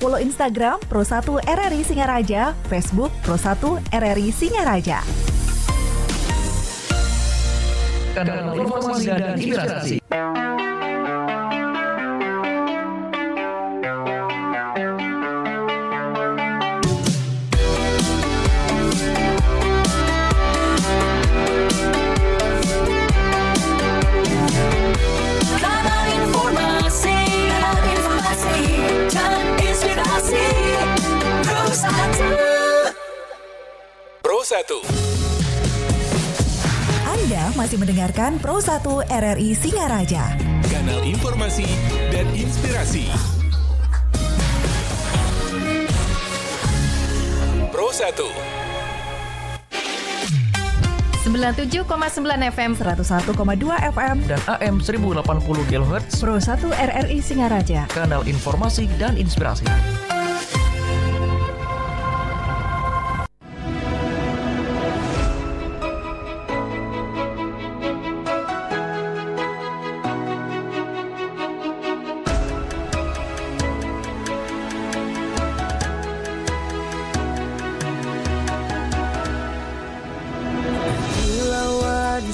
Follow Instagram Pro1 RRI Singaraja, Facebook Pro1 RRI Singaraja. Kanal informasi dan inspirasi. Pro1. Anda masih mendengarkan Pro1 RRI Singaraja. Kanal informasi dan inspirasi. Pro1. 97,9 FM, 101,2 FM, Dan AM 1080 kHz. Pro1 RRI Singaraja. Kanal informasi dan inspirasi.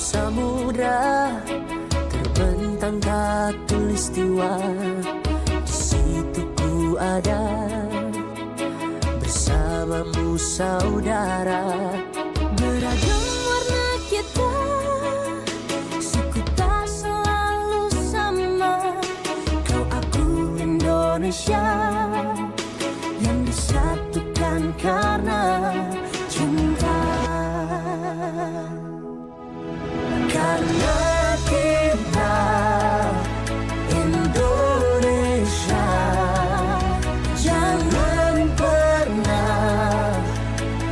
Samudra terbentang khatulistiwa, di situ ku ada bersamamu saudara. Beragam warna kita, suku tak selalu sama. Kau aku Indonesia yang disatukan karena cinta. Karena kita Indonesia, jangan pernah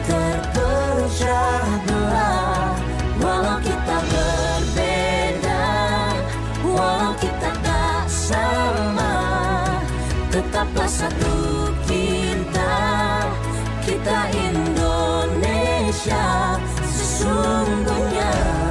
terpecah belah. Walau kita berbeda, walau kita tak sama, tetaplah satu kita, kita Indonesia sesungguhnya.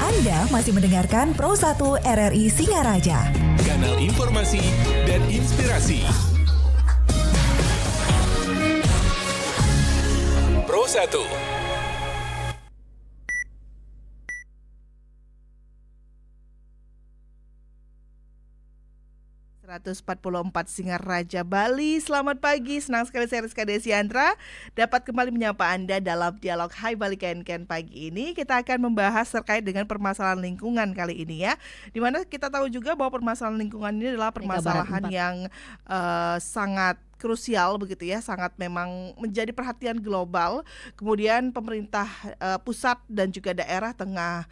Anda masih mendengarkan Pro1 RRI Singaraja. Kanal informasi dan inspirasi. Pro1. 144 Singaraja Bali. Selamat pagi, senang sekali saya Rizka Desiandra dapat kembali menyapa Anda dalam dialog Hai Bali Ken pagi ini. Kita akan membahas terkait dengan permasalahan lingkungan kali ini ya. Dimana kita tahu juga bahwa permasalahan lingkungan ini adalah permasalahan yang sangat krusial begitu ya, sangat memang menjadi perhatian global. Kemudian pemerintah pusat dan juga daerah tengah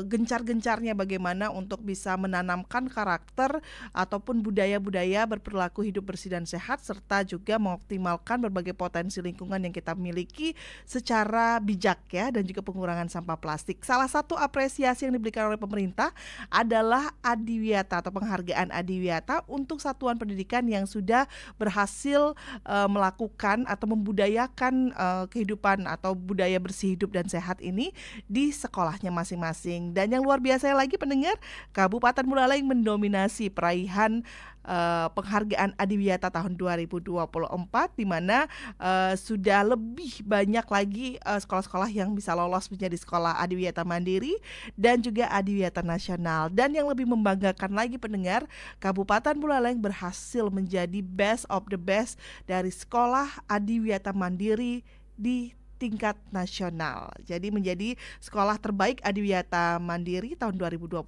gencar-gencarnya bagaimana untuk bisa menanamkan karakter ataupun budaya-budaya berperilaku hidup bersih dan sehat, serta juga mengoptimalkan berbagai potensi lingkungan yang kita miliki secara bijak ya, dan juga pengurangan sampah plastik. Salah satu apresiasi yang diberikan oleh pemerintah adalah Adiwiyata atau penghargaan Adiwiyata untuk satuan pendidikan yang sudah berhasil melakukan atau membudayakan kehidupan atau budaya bersih hidup dan sehat ini di sekolahnya masing-masing. Dan yang luar biasa lagi pendengar, Kabupaten Buleleng mendominasi peraihan penghargaan Adiwiyata tahun 2024, di mana sudah lebih banyak lagi sekolah-sekolah yang bisa lolos menjadi sekolah Adiwiyata Mandiri dan juga Adiwiyata Nasional. Dan yang lebih membanggakan lagi pendengar, Kabupaten Buleleng berhasil menjadi best of the best dari sekolah Adiwiyata Mandiri di tingkat nasional. Jadi menjadi sekolah terbaik Adiwiyata Mandiri tahun 2024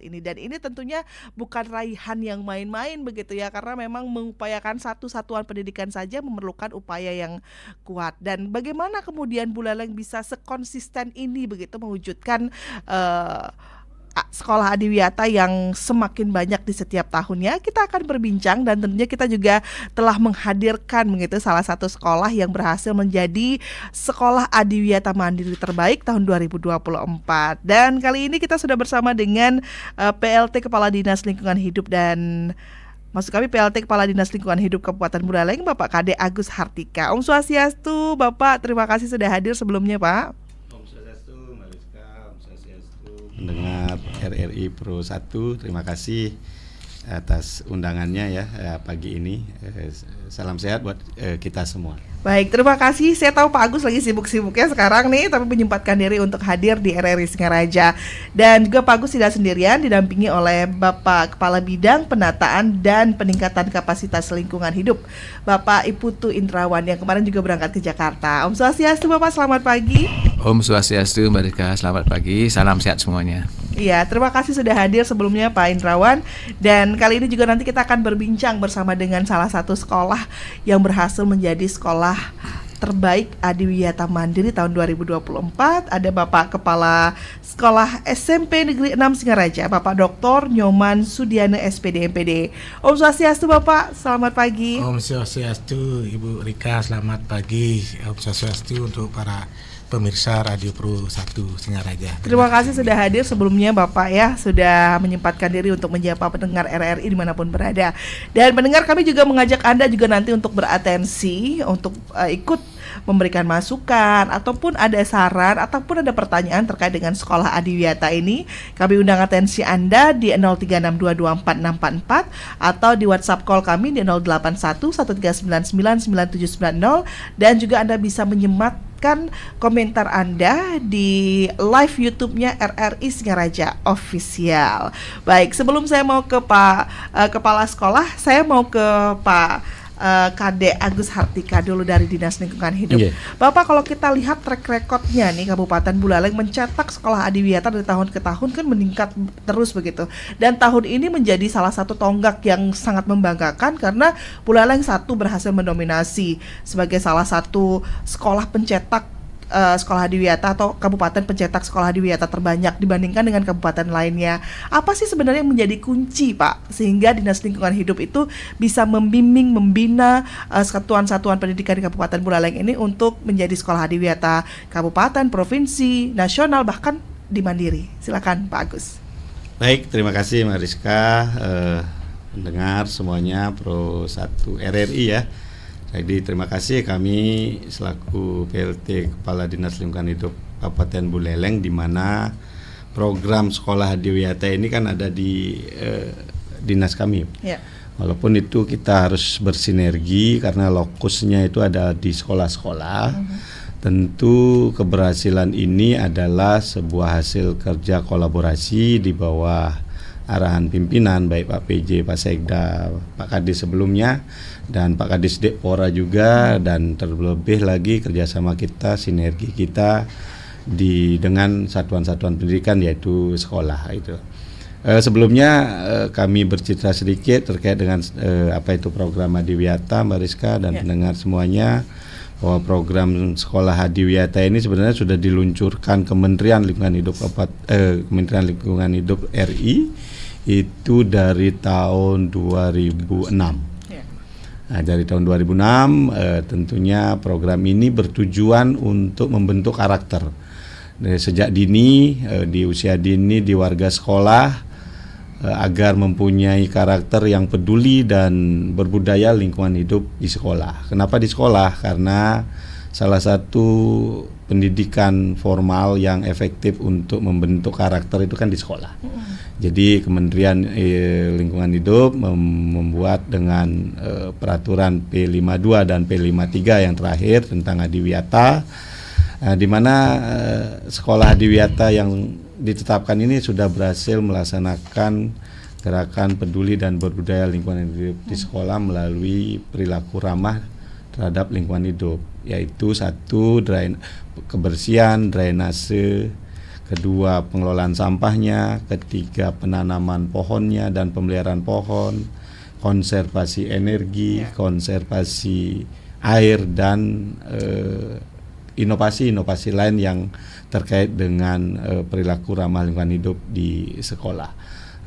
ini. Dan ini tentunya bukan raihan yang main-main begitu ya, karena memang mengupayakan satu satuan pendidikan saja memerlukan upaya yang kuat. Dan bagaimana kemudian Buleleng bisa sekonsisten ini begitu mewujudkan sekolah Adiwiyata yang semakin banyak di setiap tahunnya. Kita akan berbincang dan tentunya kita juga telah menghadirkan begitu salah satu sekolah yang berhasil menjadi sekolah Adiwiyata Mandiri terbaik tahun 2024. Dan kali ini kita sudah bersama dengan PLT Kepala Dinas Lingkungan Hidup dan PLT Kepala Dinas Lingkungan Hidup Kabupaten Buleleng, Bapak Kade Agus Hartika. Om Swastiastu, Bapak, terima kasih sudah hadir sebelumnya, Pak. Mendengar RRI Pro 1, terima kasih atas undangannya ya pagi ini. Salam sehat buat kita semua. Baik, terima kasih. Saya tahu Pak Agus lagi sibuk-sibuknya sekarang nih, tapi menyempatkan diri untuk hadir di RRI Singaraja. Dan juga Pak Agus tidak sendirian, didampingi oleh Bapak Kepala Bidang Penataan dan Peningkatan Kapasitas Lingkungan Hidup, Bapak Iputu Indrawan, yang kemarin juga berangkat ke Jakarta. Om Swastiastu Bapak, selamat pagi. Om Swastiastu Mbak Rika, selamat pagi, salam sehat semuanya. Iya, terima kasih sudah hadir sebelumnya Pak Indrawan. Dan kali ini juga nanti kita akan berbincang bersama dengan salah satu sekolah yang berhasil menjadi sekolah terbaik Adiwiyata Mandiri tahun 2024. Ada Bapak Kepala Sekolah SMP Negeri 6 Singaraja, Bapak Dr. Nyoman Sudiana SPD MPD. Om Swastiastu Bapak, selamat pagi. Om Swastiastu Ibu Rika, selamat pagi. Om Swastiastu untuk para pemirsa Radio Pro 1 Singaraja. Terima kasih sudah hadir sebelumnya Bapak ya, sudah menyempatkan diri untuk menyapa pendengar RRI dimanapun berada. Dan pendengar, kami juga mengajak Anda juga nanti untuk beratensi, untuk ikut memberikan masukan ataupun ada saran ataupun ada pertanyaan terkait dengan sekolah Adiwiyata ini. Kami undang atensi Anda di 0362244644 atau di WhatsApp call kami di 081139999790, dan juga Anda bisa menyematkan komentar Anda di live YouTube-nya RRI Singaraja Official. Baik, sebelum saya mau ke Pak Kepala Sekolah, saya mau ke Pak Kade Agus Hartika dulu dari Dinas Lingkungan Hidup. Bapak, kalau kita lihat track recordnya nih, Kabupaten Buleleng mencetak sekolah Adiwiyata dari tahun ke tahun kan meningkat terus begitu. Dan tahun ini menjadi salah satu tonggak yang sangat membanggakan karena Buleleng berhasil mendominasi sebagai salah satu sekolah pencetak sekolah Adiwiyata atau kabupaten pencetak sekolah Adiwiyata terbanyak dibandingkan dengan kabupaten lainnya. Apa sih sebenarnya yang menjadi kunci Pak sehingga Dinas Lingkungan Hidup itu bisa membimbing, membina satuan-satuan pendidikan di Kabupaten Buleleng ini untuk menjadi sekolah Adiwiyata kabupaten, provinsi, nasional, bahkan di Mandiri? Silakan Pak Agus. Baik, terima kasih Mbak Rizka, pendengar semuanya Pro 1 RRI ya. Jadi terima kasih, kami selaku PLT Kepala Dinas Lingkungan Hidup Kabupaten Buleleng, di mana program sekolah Adiwiyata ini kan ada di dinas kami. Ya. Walaupun itu kita harus bersinergi karena lokusnya itu ada di sekolah-sekolah. Tentu keberhasilan ini adalah sebuah hasil kerja kolaborasi di bawah arahan pimpinan baik Pak PJ, Pak Sekda, Pak Kadis sebelumnya, dan Pak Kadis Depora juga, dan terlebih lagi kerjasama kita, sinergi kita dengan satuan-satuan pendidikan yaitu sekolah itu. Sebelumnya kami bercerita sedikit terkait dengan apa itu program Adiwiyata, Mbak Rizka dan pendengar semuanya, bahwa program sekolah Adiwiyata ini sebenarnya sudah diluncurkan Kementerian Lingkungan Hidup RI itu dari tahun 2006. Nah, dari tahun 2006 tentunya program ini bertujuan untuk membentuk karakter sejak dini, di usia dini di warga sekolah, agar mempunyai karakter yang peduli dan berbudaya lingkungan hidup di sekolah. Kenapa di sekolah? Karena salah satu pendidikan formal yang efektif untuk membentuk karakter itu kan di sekolah. Jadi Kementerian Lingkungan Hidup membuat dengan peraturan P52 dan P53 yang terakhir tentang Adiwiyata, di mana sekolah Adiwiyata yang ditetapkan ini sudah berhasil melaksanakan gerakan peduli dan berbudaya lingkungan hidup di sekolah melalui perilaku ramah terhadap lingkungan hidup, yaitu 1, kebersihan drainase, 2, pengelolaan sampahnya, 3, penanaman pohonnya dan pemeliharaan pohon, konservasi energi, konservasi air, dan inovasi-inovasi lain yang terkait dengan perilaku ramah lingkungan hidup di sekolah.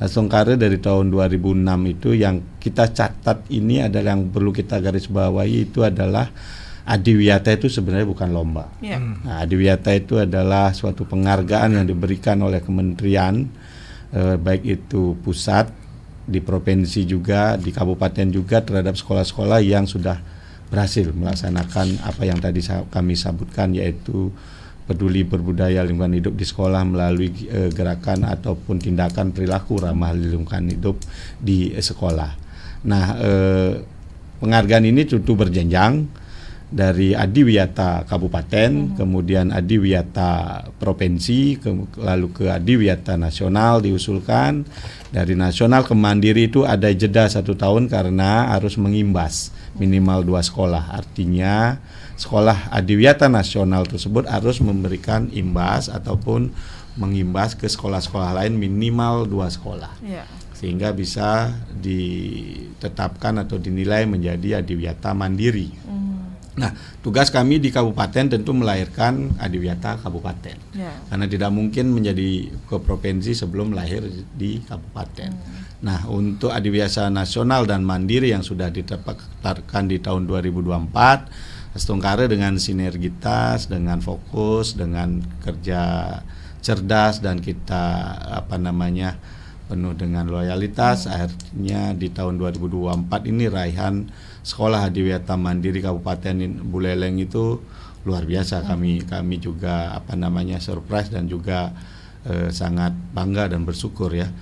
Songkare dari tahun 2006 itu yang kita catat ini adalah yang perlu kita garis bawahi itu adalah Adiwiyata itu sebenarnya bukan lomba. Nah, Adiwiyata itu adalah suatu penghargaan yang diberikan oleh kementerian, baik itu pusat, di provinsi juga, di kabupaten juga, terhadap sekolah-sekolah yang sudah berhasil melaksanakan apa yang tadi kami sebutkan, yaitu peduli berbudaya lingkungan hidup di sekolah melalui gerakan ataupun tindakan perilaku ramah lingkungan hidup di sekolah. Nah, penghargaan ini tentu berjenjang dari Adiwiyata Kabupaten, kemudian Adiwiyata Provinsi, lalu ke Adiwiyata Nasional diusulkan. Dari nasional ke mandiri itu ada jeda 1 tahun karena harus mengimbas minimal 2 sekolah. Artinya sekolah Adiwiyata Nasional tersebut harus memberikan imbas ataupun mengimbas ke sekolah-sekolah lain minimal 2 sekolah. Sehingga bisa ditetapkan atau dinilai menjadi Adiwiyata Mandiri. Nah, tugas kami di kabupaten tentu melahirkan Adiwiyata Kabupaten, karena tidak mungkin menjadi ke provinsi sebelum lahir di kabupaten. Nah, untuk Adiwiyata Nasional dan Mandiri yang sudah ditetapkan di tahun 2024, Songkare dengan sinergitas, dengan fokus, dengan kerja cerdas dan kita penuh dengan loyalitas, akhirnya di tahun 2024 ini raihan Sekolah Adiwiyata Mandiri Kabupaten Buleleng itu luar biasa. Kami juga surprise dan juga sangat bangga dan bersyukur ya.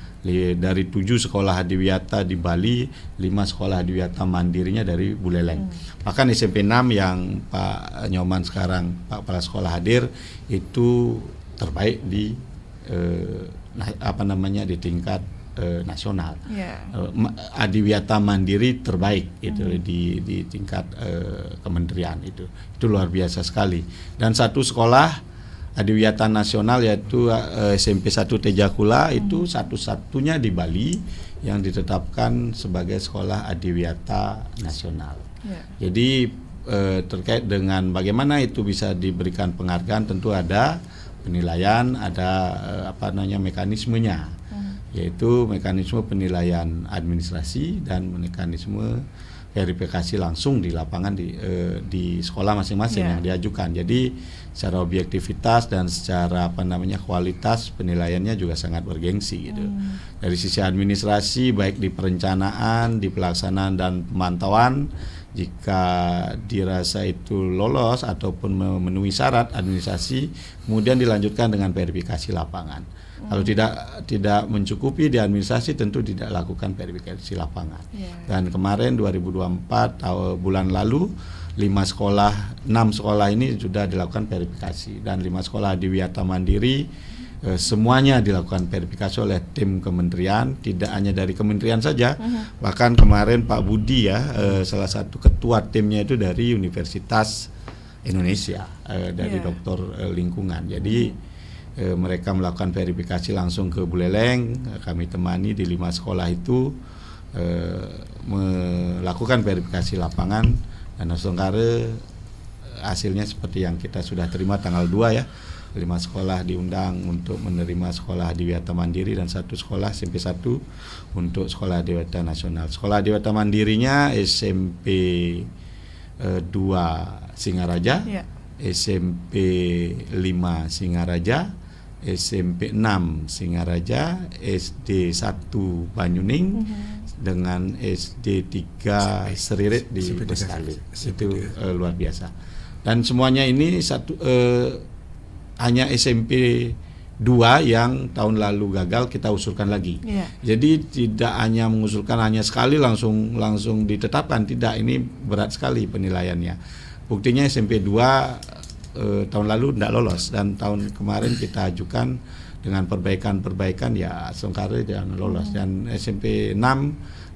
Dari 7 sekolah Adiwiyata di Bali, 5 sekolah Adiwiyata Mandirinya dari Buleleng. Bahkan SMP 6 yang Pak Nyoman sekarang Pak Kepala Sekolah hadir itu terbaik di di tingkat nasional. Adiwiyata Mandiri terbaik itu di tingkat kementerian itu luar biasa sekali. Dan 1 sekolah Adiwiyata Nasional yaitu SMP 1 Tejakula itu satu-satunya di Bali yang ditetapkan sebagai sekolah Adiwiyata Nasional. Jadi terkait dengan bagaimana itu bisa diberikan penghargaan, tentu ada penilaian, ada mekanismenya, yaitu mekanisme penilaian administrasi dan mekanisme verifikasi langsung di lapangan di sekolah masing-masing yang diajukan. Jadi secara objektivitas dan secara kualitas penilaiannya juga sangat bergengsi gitu. Dari sisi administrasi baik di perencanaan, di pelaksanaan dan pemantauan, jika dirasa itu lolos ataupun memenuhi syarat administrasi, kemudian dilanjutkan dengan verifikasi lapangan. Kalau tidak mencukupi di administrasi, tentu tidak lakukan verifikasi lapangan. Dan kemarin 2024 bulan lalu 6 sekolah ini sudah dilakukan verifikasi, dan 5 sekolah Adiwiyata Mandiri semuanya dilakukan verifikasi oleh tim kementerian, tidak hanya dari kementerian saja, bahkan kemarin Pak Budi salah satu ketua timnya itu dari Universitas Indonesia, dari Doktor Lingkungan. Jadi mereka melakukan verifikasi langsung ke Buleleng. Kami temani di 5 sekolah itu melakukan verifikasi lapangan, dan sementara hasilnya seperti yang kita sudah terima tanggal 2 ya. 5 sekolah diundang untuk menerima sekolah adiwiyata mandiri dan 1 sekolah SMP 1 untuk sekolah adiwiyata nasional. Sekolah adiwiyata mandirinya SMP 2 Singaraja, SMP 5 Singaraja, SMP 6 Singaraja, SD 1 Banyuning, dengan SD 3 Seririt di Bestalu. Itu luar biasa. Dan semuanya ini hanya SMP 2 yang tahun lalu gagal kita usulkan lagi. Jadi tidak hanya mengusulkan hanya sekali langsung ditetapkan, tidak, ini berat sekali penilaiannya. Buktinya SMP 2 tahun lalu tidak lolos, dan tahun kemarin kita ajukan dengan perbaikan ya Songkare jangan lolos, dan SMP 6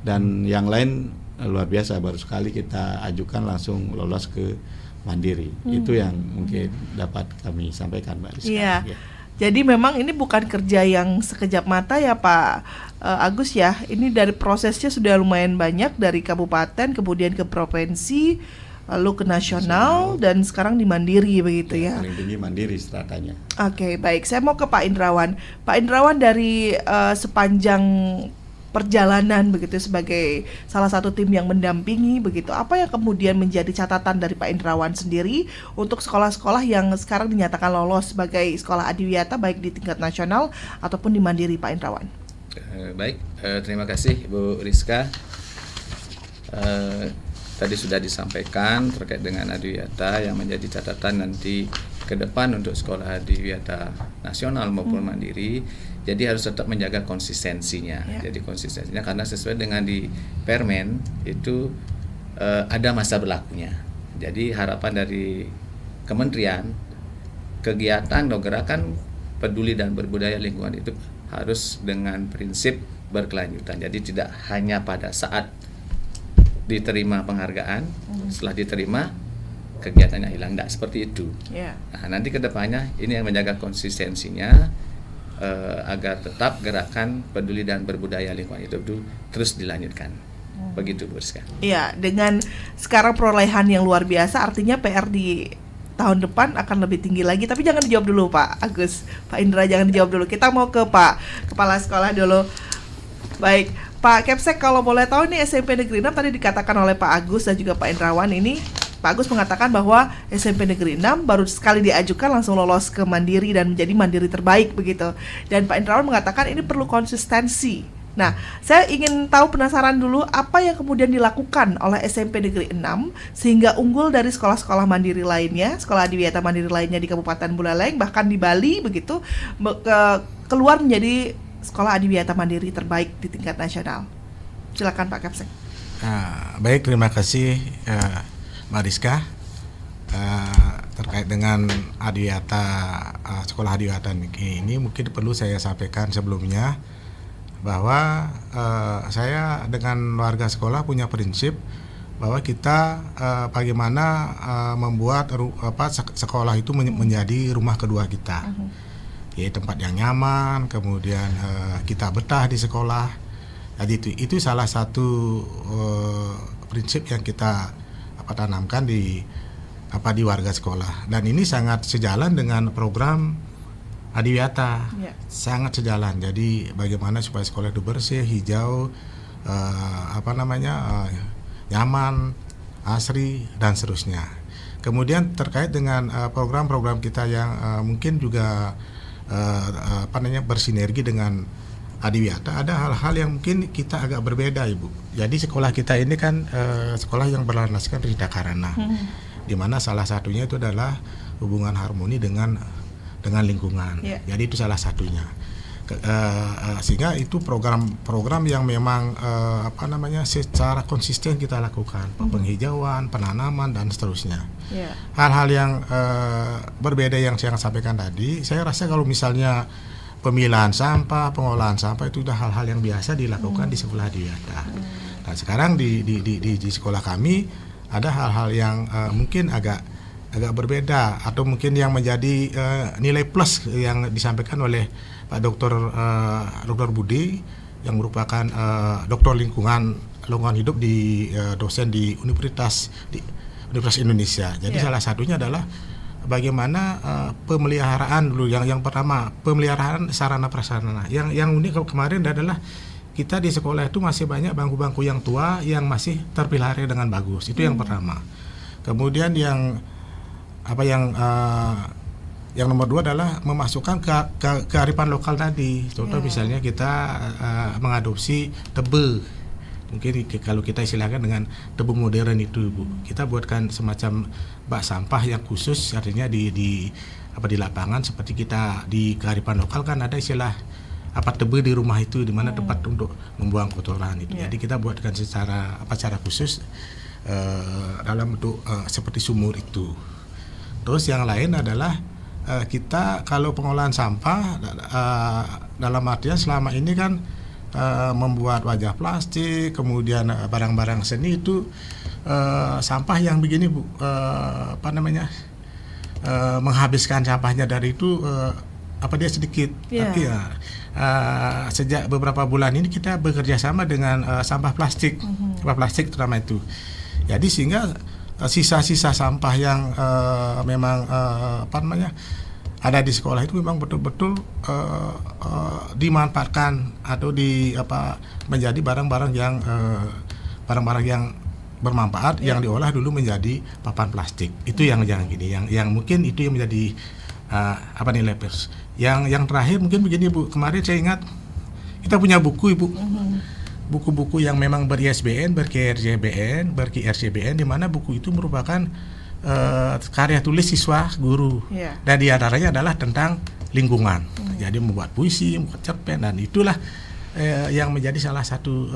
dan yang lain luar biasa, baru sekali kita ajukan langsung lolos ke mandiri. Itu yang mungkin dapat kami sampaikan, Mbak Rizka. Iya. Jadi memang ini bukan kerja yang sekejap mata ya Pak Agus ya. Ini dari prosesnya sudah lumayan banyak, dari kabupaten kemudian ke provinsi, lalu ke nasional, dan sekarang di mandiri begitu ya. Paling tinggi mandiri stratanya. Oke, baik. Saya mau ke Pak Indrawan. Pak Indrawan, dari sepanjang perjalanan begitu sebagai salah satu tim yang mendampingi begitu, apa yang kemudian menjadi catatan dari Pak Indrawan sendiri untuk sekolah-sekolah yang sekarang dinyatakan lolos sebagai sekolah adiwiyata baik di tingkat nasional ataupun di mandiri, Pak Indrawan? Baik, terima kasih Bu Rizka. Tadi sudah disampaikan terkait dengan adiwiyata yang menjadi catatan nanti ke depan untuk sekolah adiwiyata nasional maupun mandiri. Jadi harus tetap menjaga konsistensinya. Jadi konsistensinya karena sesuai dengan di Permen itu ada masa berlakunya. Jadi harapan dari kementerian, kegiatan atau gerakan peduli dan berbudaya lingkungan itu harus dengan prinsip berkelanjutan. Jadi tidak hanya pada saat diterima penghargaan, setelah diterima kegiatannya hilang, tidak seperti itu. Nah, nanti kedepannya ini yang menjaga konsistensinya agar tetap gerakan peduli dan berbudaya lingkungan itu terus dilanjutkan. Begitu Bu Rizka. Iya, dengan sekarang perolehan yang luar biasa, artinya PR di tahun depan akan lebih tinggi lagi. Tapi jangan dijawab dulu Pak Agus, Pak Indra, jangan dijawab dulu. Kita mau ke Pak Kepala Sekolah dulu. Baik, Pak Kepsek, kalau boleh tahu nih SMP Negeri 6 tadi dikatakan oleh Pak Agus dan juga Pak Indrawan ini, Pak Agus mengatakan bahwa SMP Negeri 6 baru sekali diajukan langsung lolos ke mandiri dan menjadi mandiri terbaik begitu. Dan Pak Indrawan mengatakan ini perlu konsistensi. Nah, saya ingin tahu, penasaran dulu apa yang kemudian dilakukan oleh SMP Negeri 6 sehingga unggul dari sekolah-sekolah mandiri lainnya, sekolah adiwiyata mandiri lainnya di Kabupaten Buleleng, bahkan di Bali begitu, keluar menjadi sekolah adiwiyata mandiri terbaik di tingkat nasional. Silakan Pak Kapsek. Baik, terima kasih Mbak Rizka. Terkait dengan adiwiyata, sekolah adiwiyata ini mungkin perlu saya sampaikan sebelumnya bahwa saya dengan warga sekolah punya prinsip bahwa kita bagaimana membuat sekolah itu menjadi rumah kedua kita. Ya, tempat yang nyaman, kemudian kita betah di sekolah. Jadi itu salah satu prinsip yang kita tanamkan di warga sekolah. Dan ini sangat sejalan dengan program adiwiyata, sangat sejalan. Jadi bagaimana supaya sekolah itu bersih, hijau, nyaman, asri, dan seterusnya. Kemudian terkait dengan program-program kita yang mungkin juga bersinergi dengan adiwiyata, ada hal-hal yang mungkin kita agak berbeda, Ibu. Jadi sekolah kita ini kan sekolah yang berlandaskan Rita Karana, di mana salah satunya itu adalah hubungan harmoni dengan lingkungan. Jadi itu salah satunya. Sehingga itu program yang memang secara konsisten kita lakukan, penghijauan, penanaman, dan seterusnya. Hal-hal yang berbeda yang saya sampaikan tadi, saya rasa kalau misalnya pemilahan sampah, pengolahan sampah itu sudah hal-hal yang biasa dilakukan di sekolah adiwiyata. Nah, sekarang di sekolah kami ada hal-hal yang mungkin agak agak berbeda, atau mungkin yang menjadi nilai plus yang disampaikan oleh Pak Dr. Budi yang merupakan doktor lingkungan hidup di dosen di Universitas Indonesia. Jadi salah satunya adalah bagaimana pemeliharaan dulu, yang pertama pemeliharaan sarana prasarana. Yang unik kemarin adalah kita di sekolah itu masih banyak bangku-bangku yang tua yang masih terpelihara dengan bagus. Itu yang pertama. Kemudian yang nomor 2 adalah memasukkan kearifan lokal tadi. Contoh misalnya kita mengadopsi tebe. Mungkin kalau kita istilahkan dengan tebu modern itu, Bu. Kita buatkan semacam bak sampah yang khusus, artinya di lapangan, seperti kita di kearifan lokal kan ada istilah tebe di rumah itu, di mana tempat untuk membuang kotoran itu. Jadi kita buatkan secara khusus dalam bentuk seperti sumur itu. Terus yang lain adalah kita kalau pengolahan sampah dalam artian selama ini kan membuat wajah plastik, kemudian barang-barang seni itu sampah yang begini, Bu, menghabiskan sampahnya dari itu dia sedikit. Tapi sejak beberapa bulan ini kita bekerja sama dengan sampah plastik, sampah plastik terutama itu. Jadi sehingga sisa-sisa sampah yang memang ada di sekolah itu memang betul-betul dimanfaatkan atau menjadi barang-barang yang bermanfaat, yang diolah dulu menjadi papan plastik. Itu yang mungkin itu yang menjadi nilai plus. Yang terakhir mungkin begini, Bu. Kemarin saya ingat kita punya buku, Ibu. Buku-buku yang memang ber-ISBN, ber-KRJBN, ber-IRCBN, di mana buku itu merupakan karya tulis siswa guru. Dan di antaranya adalah tentang lingkungan. Jadi membuat puisi, membuat cerpen, dan itulah yang menjadi salah satu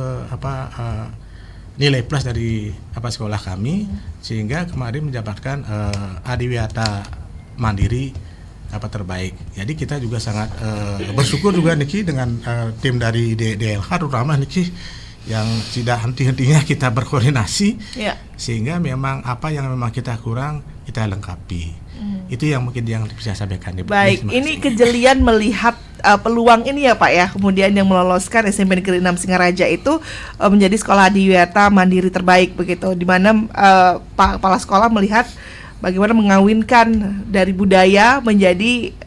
nilai plus dari sekolah kami, sehingga kemarin mendapatkan Adiwiyata Mandiri terbaik. Jadi kita juga sangat bersyukur juga Niki dengan tim dari DLH, terutama Niki yang tidak henti-hentinya kita berkoordinasi, sehingga memang apa yang memang kita kurang kita lengkapi. Itu yang mungkin yang bisa saya sampaikan. Baik, ini kejelian melihat peluang ini ya Pak ya, kemudian yang meloloskan SMP Negeri 6 Singaraja itu menjadi sekolah Adiwiyata Mandiri terbaik begitu, di mana Pak Kepala Sekolah melihat bagaimana mengawinkan dari budaya menjadi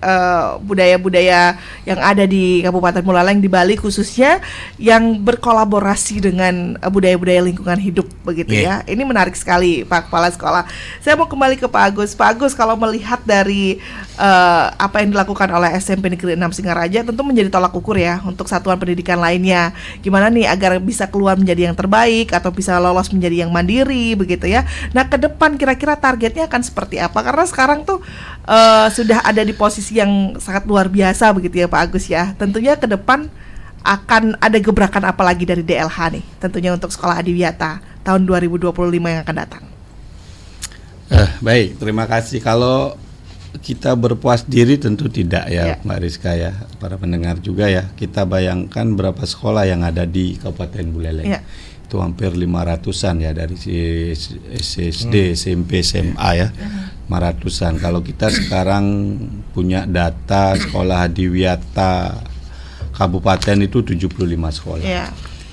budaya-budaya yang ada di Kabupaten Buleleng, di Bali khususnya, yang berkolaborasi dengan budaya-budaya lingkungan hidup begitu ya. Ini menarik sekali Pak Kepala Sekolah. Saya mau kembali ke Pak Agus. Pak Agus, kalau melihat dari apa yang dilakukan oleh SMP Negeri 6 Singaraja, tentu menjadi tolak ukur ya untuk satuan pendidikan lainnya. Gimana nih agar bisa keluar menjadi yang terbaik atau bisa lolos menjadi yang mandiri begitu ya. Nah, ke depan kira-kira targetnya akan seperti apa? Karena sekarang tuh sudah ada di posisi yang sangat luar biasa begitu ya Pak Agus ya. Tentunya ke depan akan ada gebrakan apa lagi dari DLH nih, tentunya untuk sekolah Adiwiyata tahun 2025 yang akan datang. Baik, terima kasih. Kalau kita berpuas diri tentu tidak ya, Mbak Rizka ya, para pendengar juga ya. Kita bayangkan berapa sekolah yang ada di Kabupaten Buleleng. Itu hampir 500-an ya, dari SD, SMP, SMA ya, 500-an. Kalau kita sekarang punya data sekolah Adiwiyata Kabupaten itu 75 sekolah.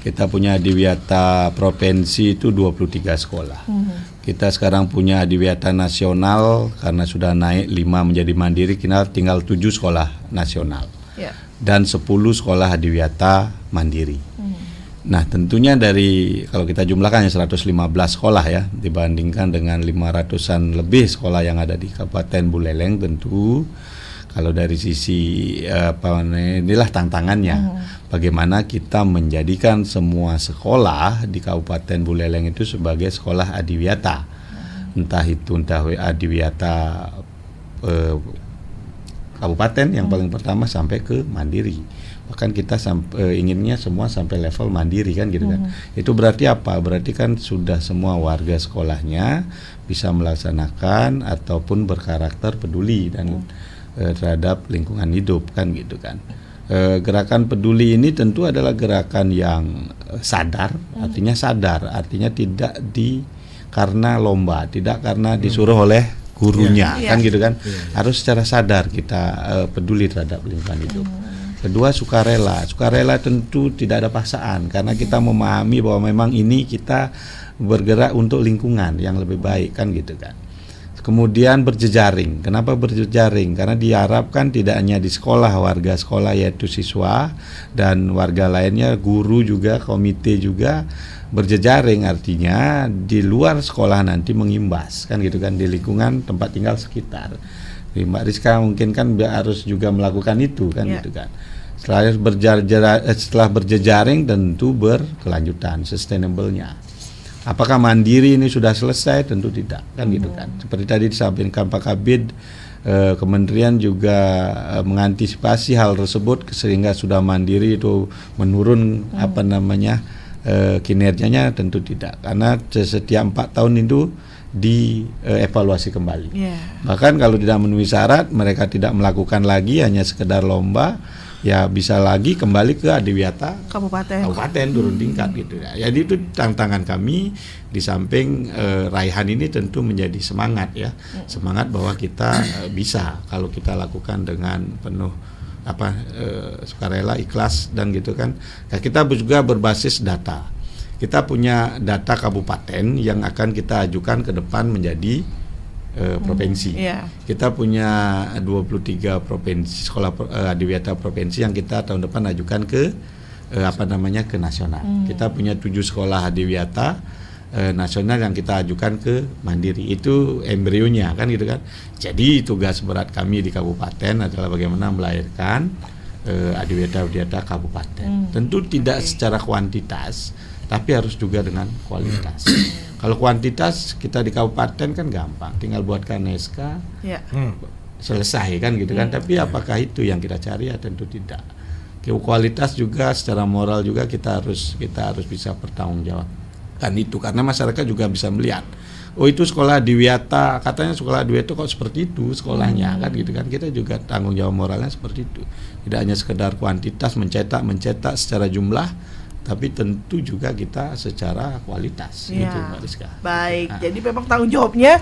Kita punya Adiwiyata Provinsi itu 23 sekolah. Kita sekarang punya Adiwiyata Nasional, karena sudah naik 5 menjadi mandiri, kita tinggal 7 sekolah nasional. Dan 10 sekolah Adiwiyata Mandiri. Nah, tentunya dari kalau kita jumlahkan 115 sekolah ya, dibandingkan dengan 500-an lebih sekolah yang ada di Kabupaten Buleleng, tentu kalau dari sisi inilah tantangannya. Bagaimana kita menjadikan semua sekolah di Kabupaten Buleleng itu sebagai sekolah Adiwiyata. Entah Adiwiyata kabupaten yang paling pertama sampai ke mandiri. Bahkan kita inginnya semua sampai level mandiri kan gitu kan. Itu berarti apa? Berarti kan sudah semua warga sekolahnya bisa melaksanakan ataupun berkarakter peduli dan terhadap lingkungan hidup kan gitu kan. Gerakan peduli ini tentu adalah gerakan yang sadar, artinya tidak karena lomba, tidak karena disuruh oleh gurunya, Iya. kan gitu kan. Iya. Harus secara sadar kita peduli terhadap lingkungan hidup. Kedua, sukarela. Sukarela tentu tidak ada paksaan karena kita memahami bahwa memang ini kita bergerak untuk lingkungan yang lebih baik, kan gitu kan. Kemudian berjejaring. Kenapa berjejaring? Karena diharapkan tidak hanya di sekolah, warga sekolah yaitu siswa dan warga lainnya, guru juga, komite juga berjejaring, artinya di luar sekolah nanti mengimbas, kan gitu kan, di lingkungan tempat tinggal sekitar. Mbak Rizka mungkin kan harus juga melakukan itu, kan gitu kan. Setelah berjejaring tentu berkelanjutan, sustainable-nya. Apakah mandiri ini sudah selesai? Tentu tidak, kan gitu kan. Seperti tadi disampaikan Pak Kabid, Kementerian juga mengantisipasi hal tersebut sehingga sudah mandiri itu menurun kinerjanya, tentu tidak, karena setiap 4 tahun itu dievaluasi kembali. Bahkan kalau tidak memenuhi syarat, mereka tidak melakukan lagi, hanya sekedar lomba, ya bisa lagi kembali ke Adiwiyata Kabupaten turun tingkat gitu ya. Jadi itu tantangan kami, di samping raihan ini tentu menjadi semangat ya, semangat bahwa kita bisa kalau kita lakukan dengan penuh sukarela, ikhlas dan gitu kan. Nah, kita juga berbasis data. Kita punya data kabupaten yang akan kita ajukan ke depan menjadi provinsi. Kita punya 23 provinsi sekolah Adiwiyata provinsi yang kita tahun depan ajukan ke ke nasional. Kita punya 7 sekolah Adiwiyata nasional yang kita ajukan ke mandiri. Itu embrionya, kan gitu kan. Jadi tugas berat kami di kabupaten adalah bagaimana melahirkan Adiwiyata kabupaten. Tentu tidak secara kuantitas, tapi harus juga dengan kualitas. Kalau kuantitas kita di kabupaten kan gampang, tinggal buatkan SK, selesai, kan gitu kan. Tapi apakah itu yang kita cari? Ya tentu tidak. Kualitas juga secara moral juga kita harus bisa bertanggungjawabkan itu, karena masyarakat juga bisa melihat, oh itu sekolah Adiwiyata, katanya sekolah Adiwiyata kok seperti itu sekolahnya, kan gitu kan. Kita juga tanggung jawab moralnya seperti itu, tidak hanya sekedar kuantitas mencetak secara jumlah, tapi tentu juga kita secara kualitas, gitu Mbak Rizka. Baik, jadi memang tanggung jawabnya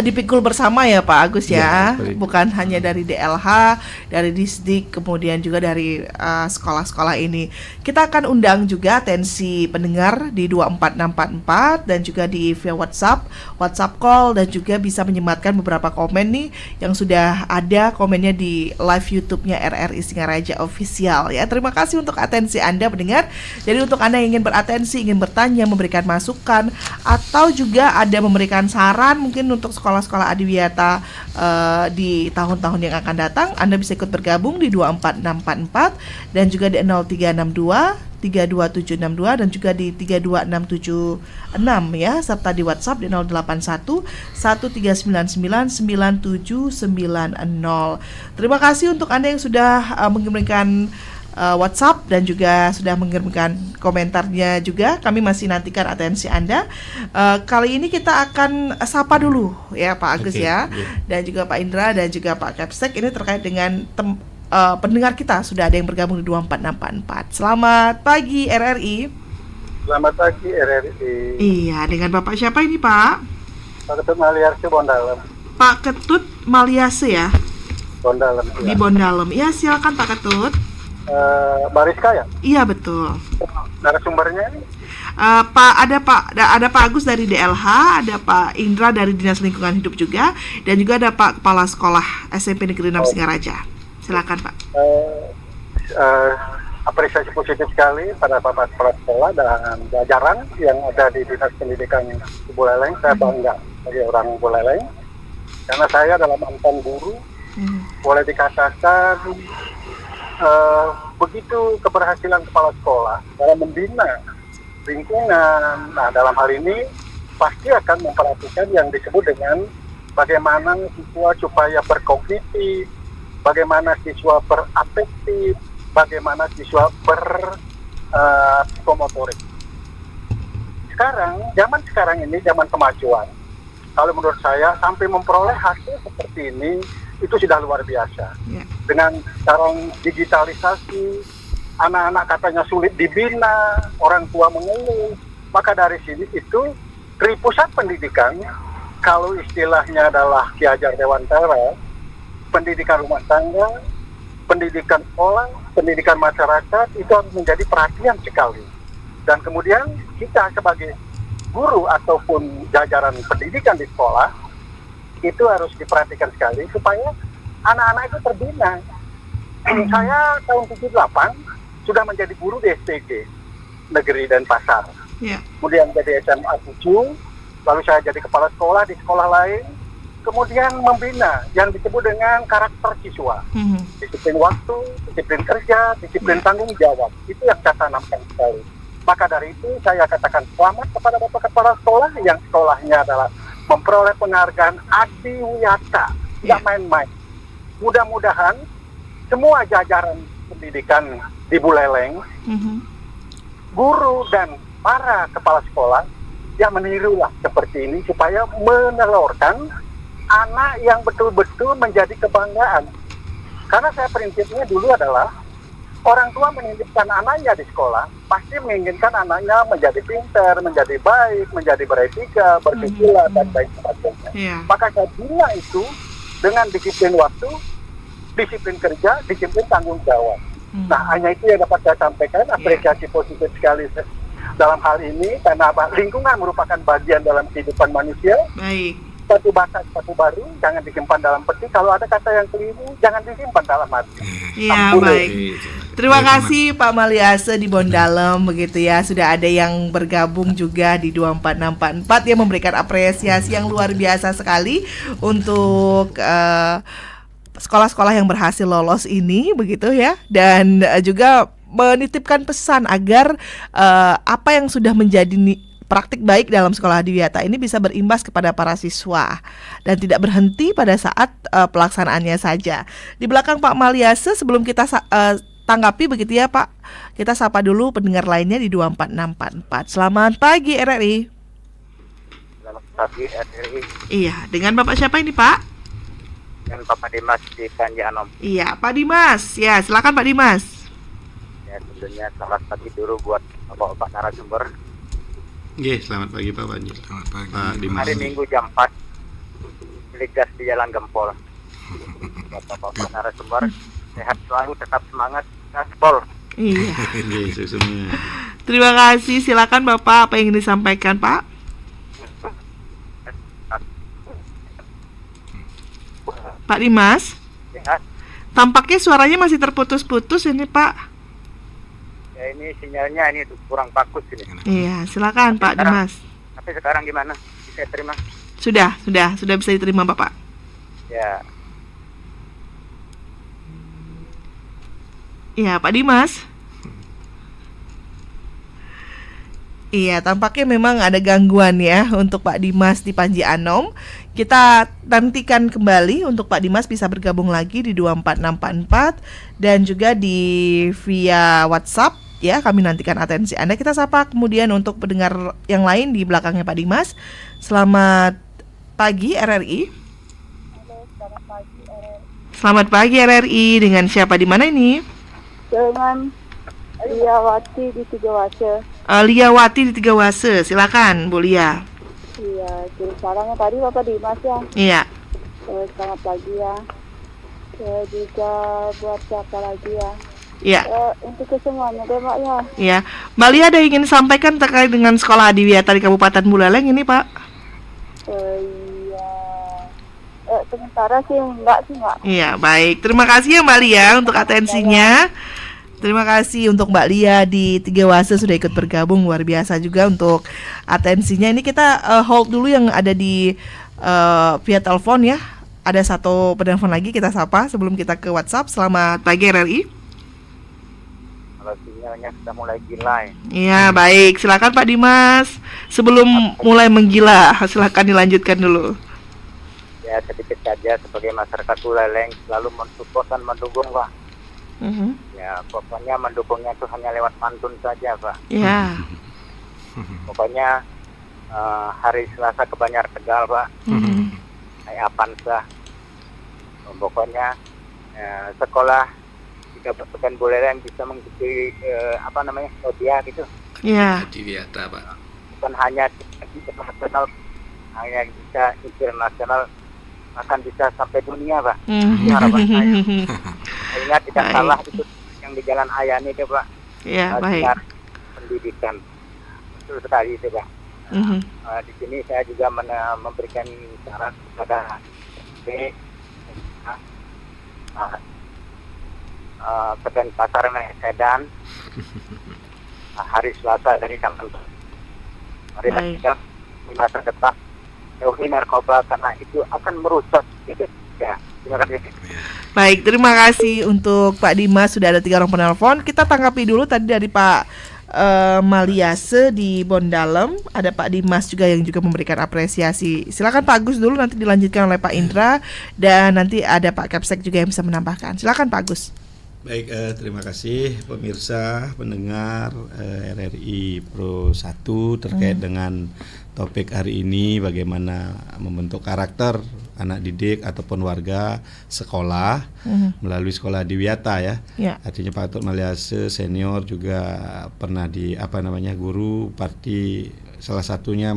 dipikul bersama ya Pak Agus ya, bukan hanya dari DLH, dari Disdik, kemudian juga dari sekolah-sekolah ini. Kita akan undang juga atensi pendengar di 24644 dan juga di via WhatsApp call, dan juga bisa menyematkan beberapa komen nih yang sudah ada komennya di live YouTube-nya RRI Singaraja Official ya. Terima kasih untuk atensi Anda pendengar. Jadi untuk Anda yang ingin beratensi, ingin bertanya, memberikan masukan, atau juga ada memberikan saran mungkin untuk sekolah-sekolah Adiwiyata di tahun-tahun yang akan datang, Anda bisa ikut bergabung di 24644 dan juga di 0362 32762 dan juga di 32676 ya, serta di WhatsApp di 081 1399 9790. Terima kasih untuk Anda yang sudah mengirimkan WhatsApp dan juga sudah mengirimkan komentarnya juga. Kami masih nantikan atensi Anda. Kali ini kita akan sapa dulu ya Pak Agus dan juga Pak Indra dan juga Pak Kapsek. Ini terkait dengan pendengar kita, sudah ada yang bergabung di 24644. Selamat pagi RRI. Selamat pagi RRI. Iya, dengan Bapak siapa ini Pak? Pak Ketut Maliase Bondalem. Pak Ketut Maliase ya? Bondalem. Di Bondalem. Ya, silakan Pak Ketut. Mbak Rizka ya? Iya betul. Narasumbernya ini? Ada Pak Agus dari DLH, ada Pak Indra dari Dinas Lingkungan Hidup juga, dan juga ada Pak Kepala Sekolah SMP Negeri 6 Singaraja. Silakan Pak. Apresiasi positif sekali pada Bapak Kepala Sekolah dan jajaran yang ada di Dinas Pendidikan Buleleng. Saya bangga sebagai orang Buleleng, karena saya adalah mantan guru. Boleh dikatakan begitu keberhasilan kepala sekolah dalam membina lingkungan. Nah, dalam hal ini pasti akan memperhatikan yang disebut dengan bagaimana siswa supaya berkognitif, bagaimana siswa berafektif, bagaimana siswa berpsikomotorik. Zaman sekarang ini zaman kemajuan. Kalau menurut saya sampai memperoleh hasil seperti ini itu sudah luar biasa. Dengan sekarang digitalisasi, anak-anak katanya sulit dibina, orang tua mengeluh. Maka dari sini itu dari pusat pendidikan kalau istilahnya adalah Ki Hajar Dewantara, pendidikan rumah tangga, pendidikan sekolah, pendidikan masyarakat itu harus menjadi perhatian sekali. Dan kemudian kita sebagai guru ataupun jajaran pendidikan di sekolah itu harus diperhatikan sekali supaya anak-anak itu terbina. Saya tahun 78 sudah menjadi guru di STG Negeri Denpasar. Ya. Kemudian jadi SMA 7, lalu saya jadi kepala sekolah di sekolah lain, kemudian membina yang disebut dengan karakter siswa. Disiplin waktu, disiplin kerja, disiplin tanggung jawab. Itu yang saya tanamkan sekali. Maka dari itu saya katakan selamat kepada Bapak Kepala Sekolah yang sekolahnya adalah memperoleh penghargaan Adiwiyata. Tidak main-main. Mudah-mudahan semua jajaran pendidikan di Buleleng, guru dan para kepala sekolah yang menirulah seperti ini supaya menelurkan anak yang betul-betul menjadi kebanggaan. Karena saya prinsipnya dulu adalah orang tua menitipkan anaknya di sekolah pasti menginginkan anaknya menjadi pintar, menjadi baik, menjadi beretika, bersila dan lain sebagainya. Maka saya bina itu dengan disiplin waktu, disiplin kerja, disiplin tanggung jawab. Nah, hanya itu yang dapat saya sampaikan. Apresiasi positif sekali dalam hal ini karena lingkungan merupakan bagian dalam kehidupan manusia. Baik. Satu bahasa, satu baru, jangan disimpan dalam peti. Kalau ada kata yang keliru, jangan disimpan dalam hati. Iya, baik. Terima kasih Pak Maliase di Bondalem begitu ya. Sudah ada yang bergabung juga di 24644 yang memberikan apresiasi yang luar biasa sekali untuk sekolah-sekolah yang berhasil lolos ini begitu ya. Dan juga menitipkan pesan agar apa yang sudah menjadi praktik baik dalam sekolah Adiwiyata ini bisa berimbas kepada para siswa dan tidak berhenti pada saat pelaksanaannya saja. Di belakang Pak Maliase, sebelum kita tanggapi begitu ya Pak, kita sapa dulu pendengar lainnya di 24644. Selamat pagi RRI. Selamat pagi RRI. Iya, dengan Bapak siapa ini Pak? Dengan Bapak Dimas di Panjanom. Iya, Pak Dimas. Ya, silakan Pak Dimas. Ya, tentunya selamat pagi dulu buat Bapak narasumber. Oke, selamat pagi Pak Panji. Selamat pagi. Pak Dimas. Hari Minggu jam 4 Ligas di Jalan Gempol. Bapak narasumber sehat selalu, tetap semangat, gaspol. Iya. Susunya. Terima kasih. Silakan Bapak, apa yang ingin disampaikan Pak? Pak Dimas. Ya. Tampaknya suaranya masih terputus-putus ini Pak. Ya, ini sinyalnya ini kurang bagus ini. Iya, silakan Pak Dimas. Tapi sekarang gimana? Bisa terima? Sudah bisa diterima Bapak. Ya. Iya, Pak Dimas. Iya, tampaknya memang ada gangguan ya untuk Pak Dimas di Panji Anom. Kita nantikan kembali untuk Pak Dimas bisa bergabung lagi di 24644 dan juga di via WhatsApp ya. Kami nantikan atensi Anda. Kita sapa kemudian untuk pendengar yang lain di belakangnya Pak Dimas. Selamat pagi RRI. Halo, selamat pagi RRI. Selamat pagi RRI. Dengan siapa di mana ini? Dengan Liawati di Tigawase. Liawati di Tigawase. Silakan Bu Lia. Iya, jadi sekarang tadi Bapak Dimas ya. Iya. Selamat pagi ya. Juga buat siapa lagi ya? Iya. Untuk kesemuanya deh Pak ya. Iya. Mbak Lia ada ingin sampaikan terkait dengan sekolah Adiwiyata di Kabupaten Buleleng ini Pak? Iya. Sementara sih enggak. Iya, baik. Terima kasih ya Mbak Lia untuk atensinya. Terima kasih untuk Mbak Lia di Tigawase sudah ikut bergabung, luar biasa juga untuk atensinya. Ini kita hold dulu yang ada di via telepon ya. Ada satu penelpon lagi kita sapa sebelum kita ke WhatsApp. Selamat pagi RRI. Kalau sinyalnya sudah mulai gila ya. Iya, baik. Silakan Pak Dimas. Sebelum mulai menggila, silakan dilanjutkan dulu. Ya, sedikit saja sebagai masyarakat Buleleng selalu mensupport dan mendukung Pak. Ya, pokoknya mendukungnya itu hanya lewat pantun saja Pak. Ya. Pokoknya hari Selasa ke Banjar Tegal Pak. Kayak Apansa. Pokoknya sekolah di Kabupaten Buleleng bisa mengikuti Odia gitu. Iya. Adiwiyata Pak. Bukan hanya di nasional yang bisa internasional, akan bisa sampai dunia, Pak. Itu harapan saya. Ingat tidak Baik. salah itu yang di Jalan Ayani itu, Pak. Ya, baik. Sinar pendidikan. Betul sekali itu, Pak. Mhm. Di sini saya juga memberikan syarat kepada Kepen Pasar Medan hari Selasa dari jam 6. Mari Baik. kita di masa depan jauhi narkoba karena itu akan merusak. Itu ya. Terima kasih. Baik, terima kasih untuk Pak Dimas. Sudah ada 3 orang penelpon. Kita tanggapi dulu tadi dari Pak Maliase di Bondalem. Ada Pak Dimas juga yang juga memberikan apresiasi. Silakan Pak Agus dulu, nanti dilanjutkan oleh Pak Indra, dan nanti ada Pak Kapsek juga yang bisa menambahkan. Silakan Pak Agus. Baik, terima kasih pemirsa, pendengar RRI Pro 1 terkait dengan topik hari ini, bagaimana membentuk karakter anak didik ataupun warga sekolah melalui sekolah Adiwiyata ya. Artinya Pak Atut Maliase senior juga pernah guru parti, salah satunya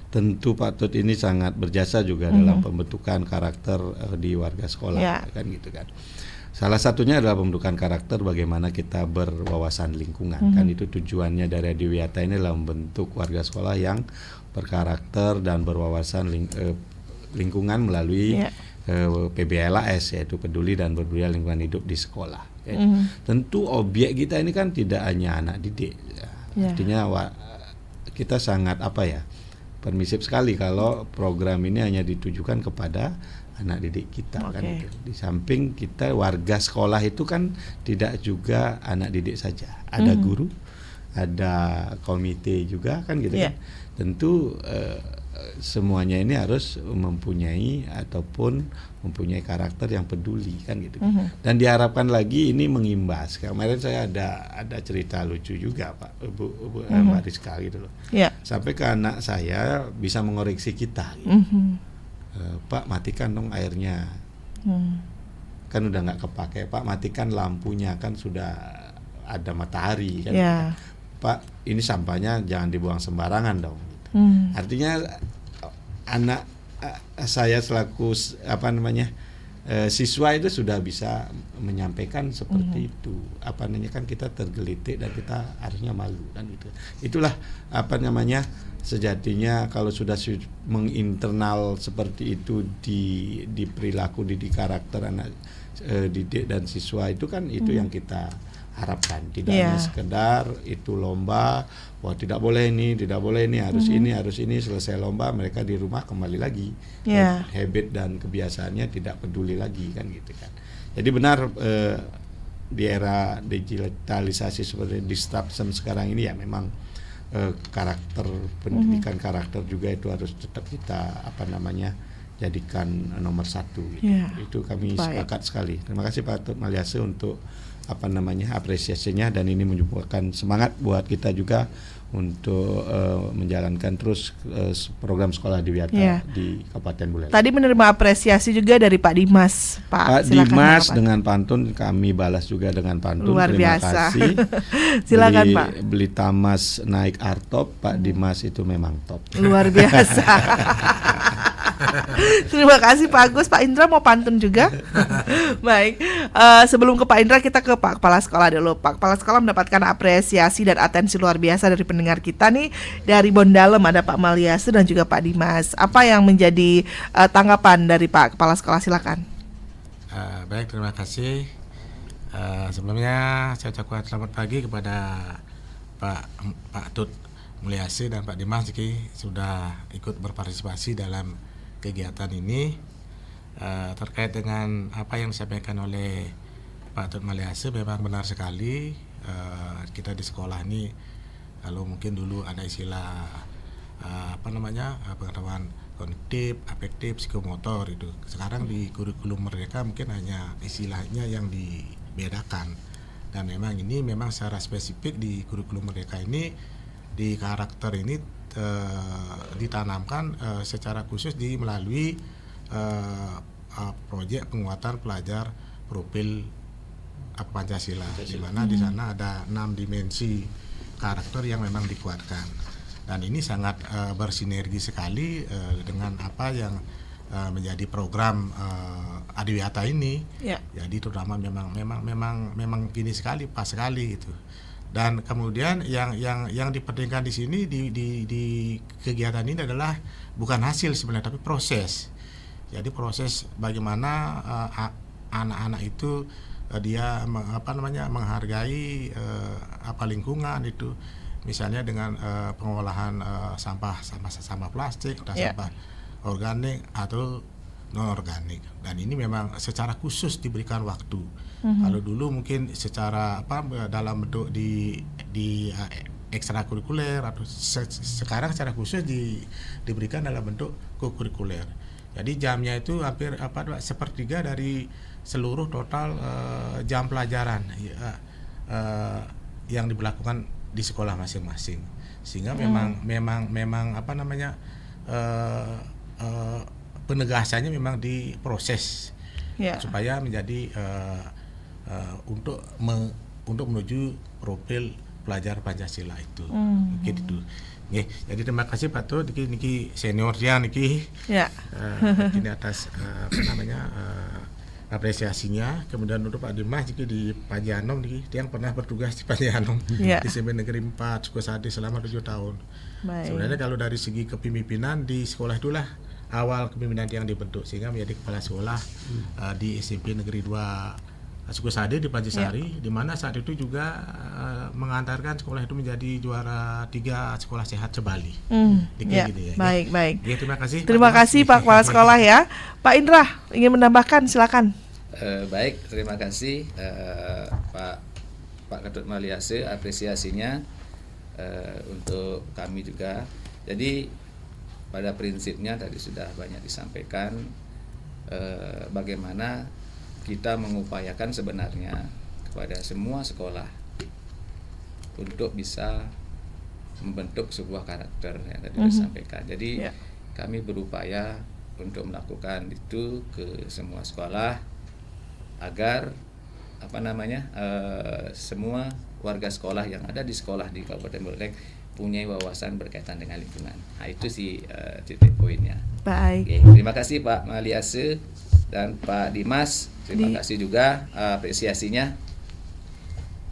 tentu Pak Atut ini sangat berjasa juga dalam pembentukan karakter di warga sekolah kan gitu kan. Salah satunya adalah pembentukan karakter, bagaimana kita berwawasan lingkungan. Kan itu tujuannya dari Adiwiyata ini adalah membentuk warga sekolah yang berkarakter dan berwawasan lingkungan melalui PBLAS, yaitu peduli dan berbudaya lingkungan hidup di sekolah. Tentu objek kita ini kan tidak hanya anak didik. Artinya kita sangat permisif sekali kalau program ini hanya ditujukan kepada anak didik kita kan itu. Di samping kita warga sekolah itu kan tidak juga anak didik saja, ada guru, ada komite juga kan gitu kan. Tentu semuanya ini harus mempunyai mempunyai karakter yang peduli kan gitu. Dan diharapkan lagi ini mengimbas. Kemarin saya ada cerita lucu juga Pak Bu Mbak Rizka gitu loh. Sampai ke anak saya bisa mengoreksi kita gitu. Pak, matikan dong airnya, kan udah nggak kepake. Pak, matikan lampunya, kan sudah ada matahari kan. Pak, ini sampahnya jangan dibuang sembarangan dong. Artinya anak saya selaku siswa itu sudah bisa menyampaikan seperti itu. Kan kita tergelitik dan kita harusnya malu dan itu. Itulah sejatinya kalau sudah menginternal seperti itu di perilaku, di karakter anak didik dan siswa itu kan itu yang kita harapkan. Tidak hanya sekedar itu lomba, wah tidak boleh ini, harus ini, selesai lomba mereka di rumah kembali lagi. Habit dan kebiasaannya tidak peduli lagi kan gitu kan. Jadi benar di era digitalisasi seperti disruption sekarang ini ya memang karakter pendidikan karakter juga itu harus tetap kita jadikan nomor 1 gitu. Itu kami sepakat sekali. Terima kasih Pak Atut Maliase untuk apresiasinya, dan ini menyumbangkan semangat buat kita juga untuk menjalankan terus program sekolah Adiwiyata di Kabupaten Buleleng. Tadi menerima apresiasi juga dari Pak Dimas. Pak Dimas dengan pantun, kami balas juga dengan pantun. Luar Terima biasa. kasih. Silakan Pak. Beli tamas naik artop, Pak Dimas itu memang top. Luar biasa. Terima kasih Pak Agus. Pak Indra mau pantun juga? Baik, sebelum ke Pak Indra kita ke Pak Kepala Sekolah dulu. Pak Kepala Sekolah mendapatkan apresiasi dan atensi luar biasa dari pendengar kita nih. Dari Bondalem ada Pak Maliase dan juga Pak Dimas. Apa yang menjadi tanggapan dari Pak Kepala Sekolah? Silakan. Baik, terima kasih. Sebelumnya saya ucapkan selamat pagi kepada Pak Atut Maliase dan Pak Dimas sudah ikut berpartisipasi dalam kegiatan ini. Terkait dengan apa yang disampaikan oleh Pak Atut Maliase, memang benar sekali. Kita di sekolah ini, kalau mungkin dulu ada istilah pengetahuan kognitif, afektif, psikomotor itu. Sekarang di kurikulum mereka mungkin hanya istilahnya yang dibedakan. Dan memang ini memang secara spesifik di kurikulum mereka ini, di karakter ini ditanamkan secara khusus melalui proyek penguatan pelajar profil Pancasila, di mana di sana ada 6 dimensi karakter yang memang dikuatkan. dan ini sangat bersinergi sekali dengan apa yang menjadi program Adiwiyata ini. Ya. Jadi terutama memang gini sekali, pas sekali itu. Dan kemudian yang dipentingkan di sini di kegiatan ini adalah bukan hasil sebenarnya, tapi proses. Jadi proses bagaimana anak-anak itu dia menghargai lingkungan itu, misalnya dengan pengolahan sampah plastik atau sampah organik atau non organik. Dan ini memang secara khusus diberikan waktu. Kalau dulu mungkin secara dalam bentuk di ekstrakurikuler, atau sekarang secara khusus diberikan dalam bentuk kokurikuler. Jadi jamnya itu hampir sepertiga dari seluruh total jam pelajaran yang diberlakukan di sekolah masing-masing. Sehingga memang penegasannya memang diproses supaya menjadi untuk menuju profil pelajar Pancasila itu. Gitu. Jadi terima kasih Pak Tut, niki seniornya niki. Ini atas apresiasinya. Kemudian untuk Pak Dimas di Pajanom niki, yang pernah bertugas di Pajanom di SMP Negeri 4 Sukosade selama 7 tahun. Sebenarnya kalau dari segi kepemimpinan di sekolah itulah awal kepemimpinan yang dibentuk sehingga menjadi kepala sekolah di SMP Negeri 2 Sukosade di Pancasari, di mana saat itu juga mengantarkan sekolah itu menjadi juara 3 sekolah sehat se-Bali. Baik. Ya, terima kasih. Terima kasih Pak Kepala Sekolah ya. Pak Indra ingin menambahkan, silakan. Baik, terima kasih Pak Ketut Maliase, apresiasinya untuk kami juga. Jadi pada prinsipnya tadi sudah banyak disampaikan bagaimana kita mengupayakan sebenarnya kepada semua sekolah untuk bisa membentuk sebuah karakter yang tadi disampaikan. Jadi kami berupaya untuk melakukan itu ke semua sekolah agar semua warga sekolah yang ada di sekolah di Kabupaten Buleleng punya wawasan berkaitan dengan lingkungan. Nah, itu sih titik poinnya. Baik. Oke, terima kasih Pak Maliase dan Pak Dimas. Terima kasih juga apresiasinya.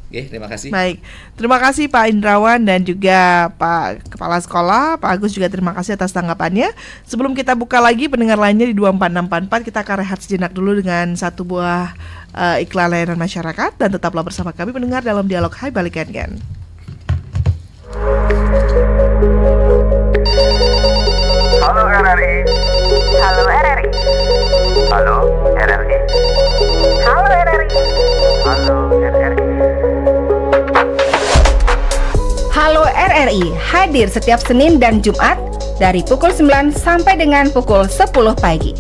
Oke, terima kasih. Baik, terima kasih Pak Indrawan dan juga Pak Kepala Sekolah, Pak Agus juga terima kasih atas tanggapannya. Sebelum kita buka lagi pendengar lainnya di 24644, kita akan rehat sejenak dulu dengan satu buah iklan layanan masyarakat dan tetaplah bersama kami pendengar dalam dialog Hai Bali Ken Ken. Halo RRI. Halo RRI. Halo RRI. Halo RRI. Halo RRI. Halo RRI hadir setiap Senin dan Jumat dari pukul 9 sampai dengan pukul 10 pagi.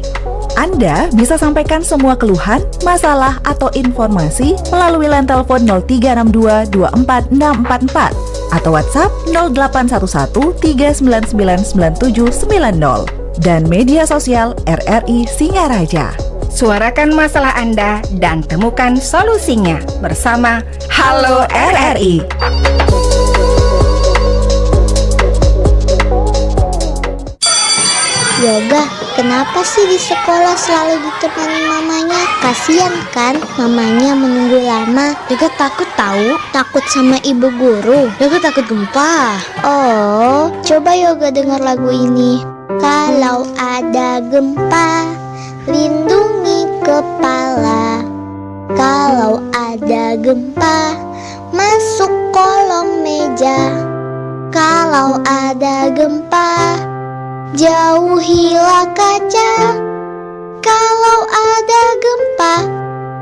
Anda bisa sampaikan semua keluhan, masalah, atau informasi melalui line telepon 0362 24644 atau WhatsApp 0811 399 9790 dan media sosial RRI Singaraja. Suarakan masalah Anda dan temukan solusinya bersama Halo RRI. Yoga, kenapa sih di sekolah selalu ditemani mamanya? Kasian kan mamanya menunggu lama. Yoga takut tahu, takut sama ibu guru. Yoga takut gempa. Oh, coba Yoga dengar lagu ini. Kalau ada gempa, lindungi kepala. Kalau ada gempa, masuk kolong meja. Kalau ada gempa, jauhilah kaca. Kalau ada gempa,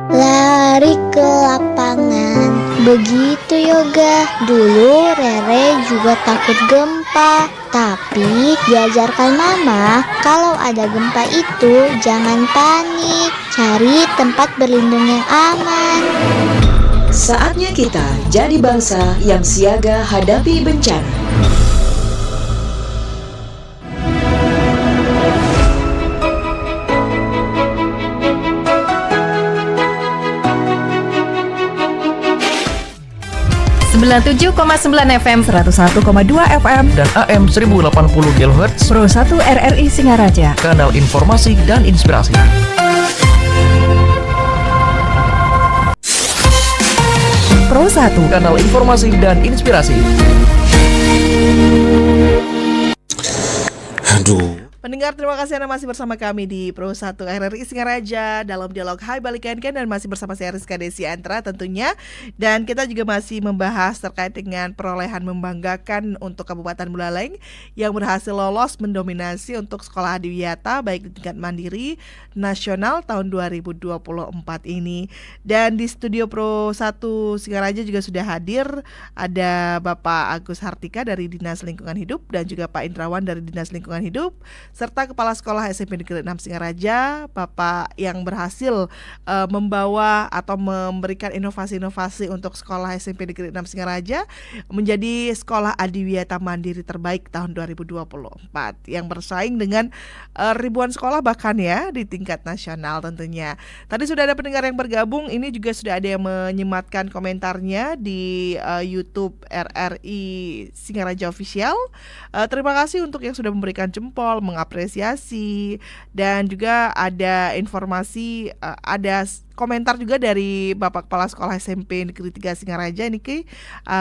lari ke lapangan. Begitu Yoga. Dulu Rere juga takut gempa, tapi diajarkan mama kalau ada gempa itu jangan panik, cari tempat berlindung yang aman. Saatnya kita jadi bangsa yang siaga hadapi bencana. 97,9 FM, 101,2 FM, dan AM 1080 kHz. Pro 1 RRI Singaraja, Kanal informasi dan inspirasi. Pro 1, Kanal informasi dan inspirasi. Aduh. Pendengar, terima kasih Anda masih bersama kami di Pro 1 RRI Singaraja dalam dialog Hai Balik Ken dan masih bersama saya Rizka Desiantra tentunya. Dan kita juga masih membahas terkait dengan perolehan membanggakan untuk Kabupaten Buleleng yang berhasil lolos mendominasi untuk sekolah adiwiyata baik di tingkat mandiri nasional tahun 2024 ini. Dan di studio Pro 1 Singaraja juga sudah hadir ada Bapak Agus Hartika dari Dinas Lingkungan Hidup dan juga Pak Indrawan dari Dinas Lingkungan Hidup, serta Kepala Sekolah SMP Negeri 6 Singaraja, Bapak yang berhasil membawa atau memberikan inovasi-inovasi untuk sekolah SMP Negeri 6 Singaraja menjadi sekolah adiwiyata mandiri terbaik tahun 2024 yang bersaing dengan ribuan sekolah bahkan ya di tingkat nasional tentunya. Tadi sudah ada pendengar yang bergabung, ini juga sudah ada yang menyematkan komentarnya di YouTube RRI Singaraja Official. Terima kasih untuk yang sudah memberikan jempol, mengapresiasi, dan juga ada informasi, ada komentar juga dari Bapak Kepala Sekolah SMP Negeri 3 Singaraja ini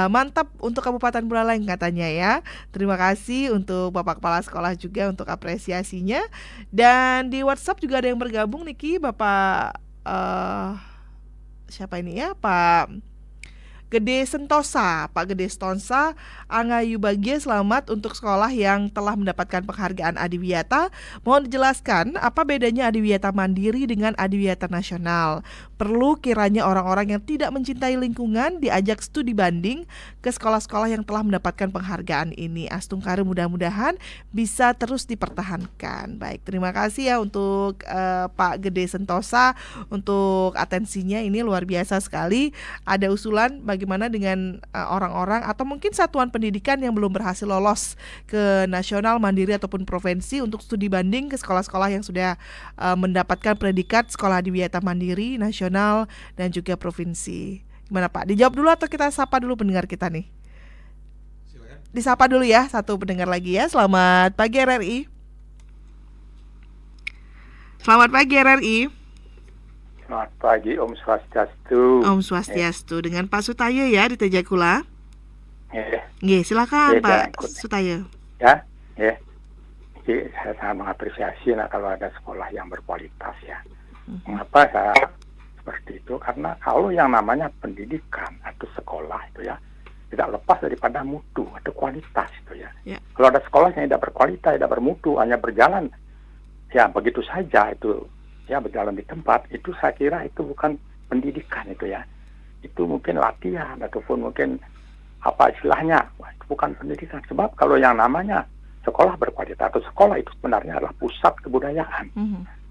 mantap untuk Kabupaten Buleleng katanya ya. Terima kasih untuk Bapak Kepala Sekolah juga untuk apresiasinya. Dan di WhatsApp juga ada yang bergabung Niki, Bapak siapa ini ya, Pak Gede Sentosa. Pak Gede Sentosa, Angayu Bagia, selamat untuk sekolah yang telah mendapatkan penghargaan adiwiyata. Mohon dijelaskan apa bedanya adiwiyata mandiri dengan adiwiyata nasional. Perlu kiranya orang-orang yang tidak mencintai lingkungan diajak studi banding ke sekolah-sekolah yang telah mendapatkan penghargaan ini. Astungkari mudah-mudahan bisa terus dipertahankan. Baik, terima kasih ya untuk Pak Gede Sentosa untuk atensinya, ini luar biasa sekali. Ada usulan bagaimana dengan orang-orang atau mungkin satuan pendidikan yang belum berhasil lolos ke nasional, mandiri ataupun provinsi untuk studi banding ke sekolah-sekolah yang sudah mendapatkan predikat sekolah adiwiyata mandiri, nasional dan juga provinsi. Gimana Pak? Dijawab dulu atau kita sapa dulu pendengar kita nih? Disapa dulu ya satu pendengar lagi ya. Selamat pagi RRI. Selamat pagi RRI. Selamat pagi, Om Swastiastu. Om Swastiastu, dengan Pak Sutayo ya di Tejakula. Nggih, silakan Pak Sutayo. Ya. Jadi saya sangat mengapresiasi kalau ada sekolah yang berkualitas ya. Mengapa saya seperti itu? Karena kalau yang namanya pendidikan atau sekolah itu ya tidak lepas daripada mutu atau kualitas itu ya. Kalau ada sekolah yang tidak berkualitas, tidak bermutu, hanya berjalan ya begitu saja itu. Ya berjalan di tempat, itu saya kira itu bukan pendidikan itu ya. Itu mungkin latihan ataupun mungkin apa istilahnya, itu bukan pendidikan. Sebab kalau yang namanya sekolah berkualitas atau sekolah itu sebenarnya adalah pusat kebudayaan,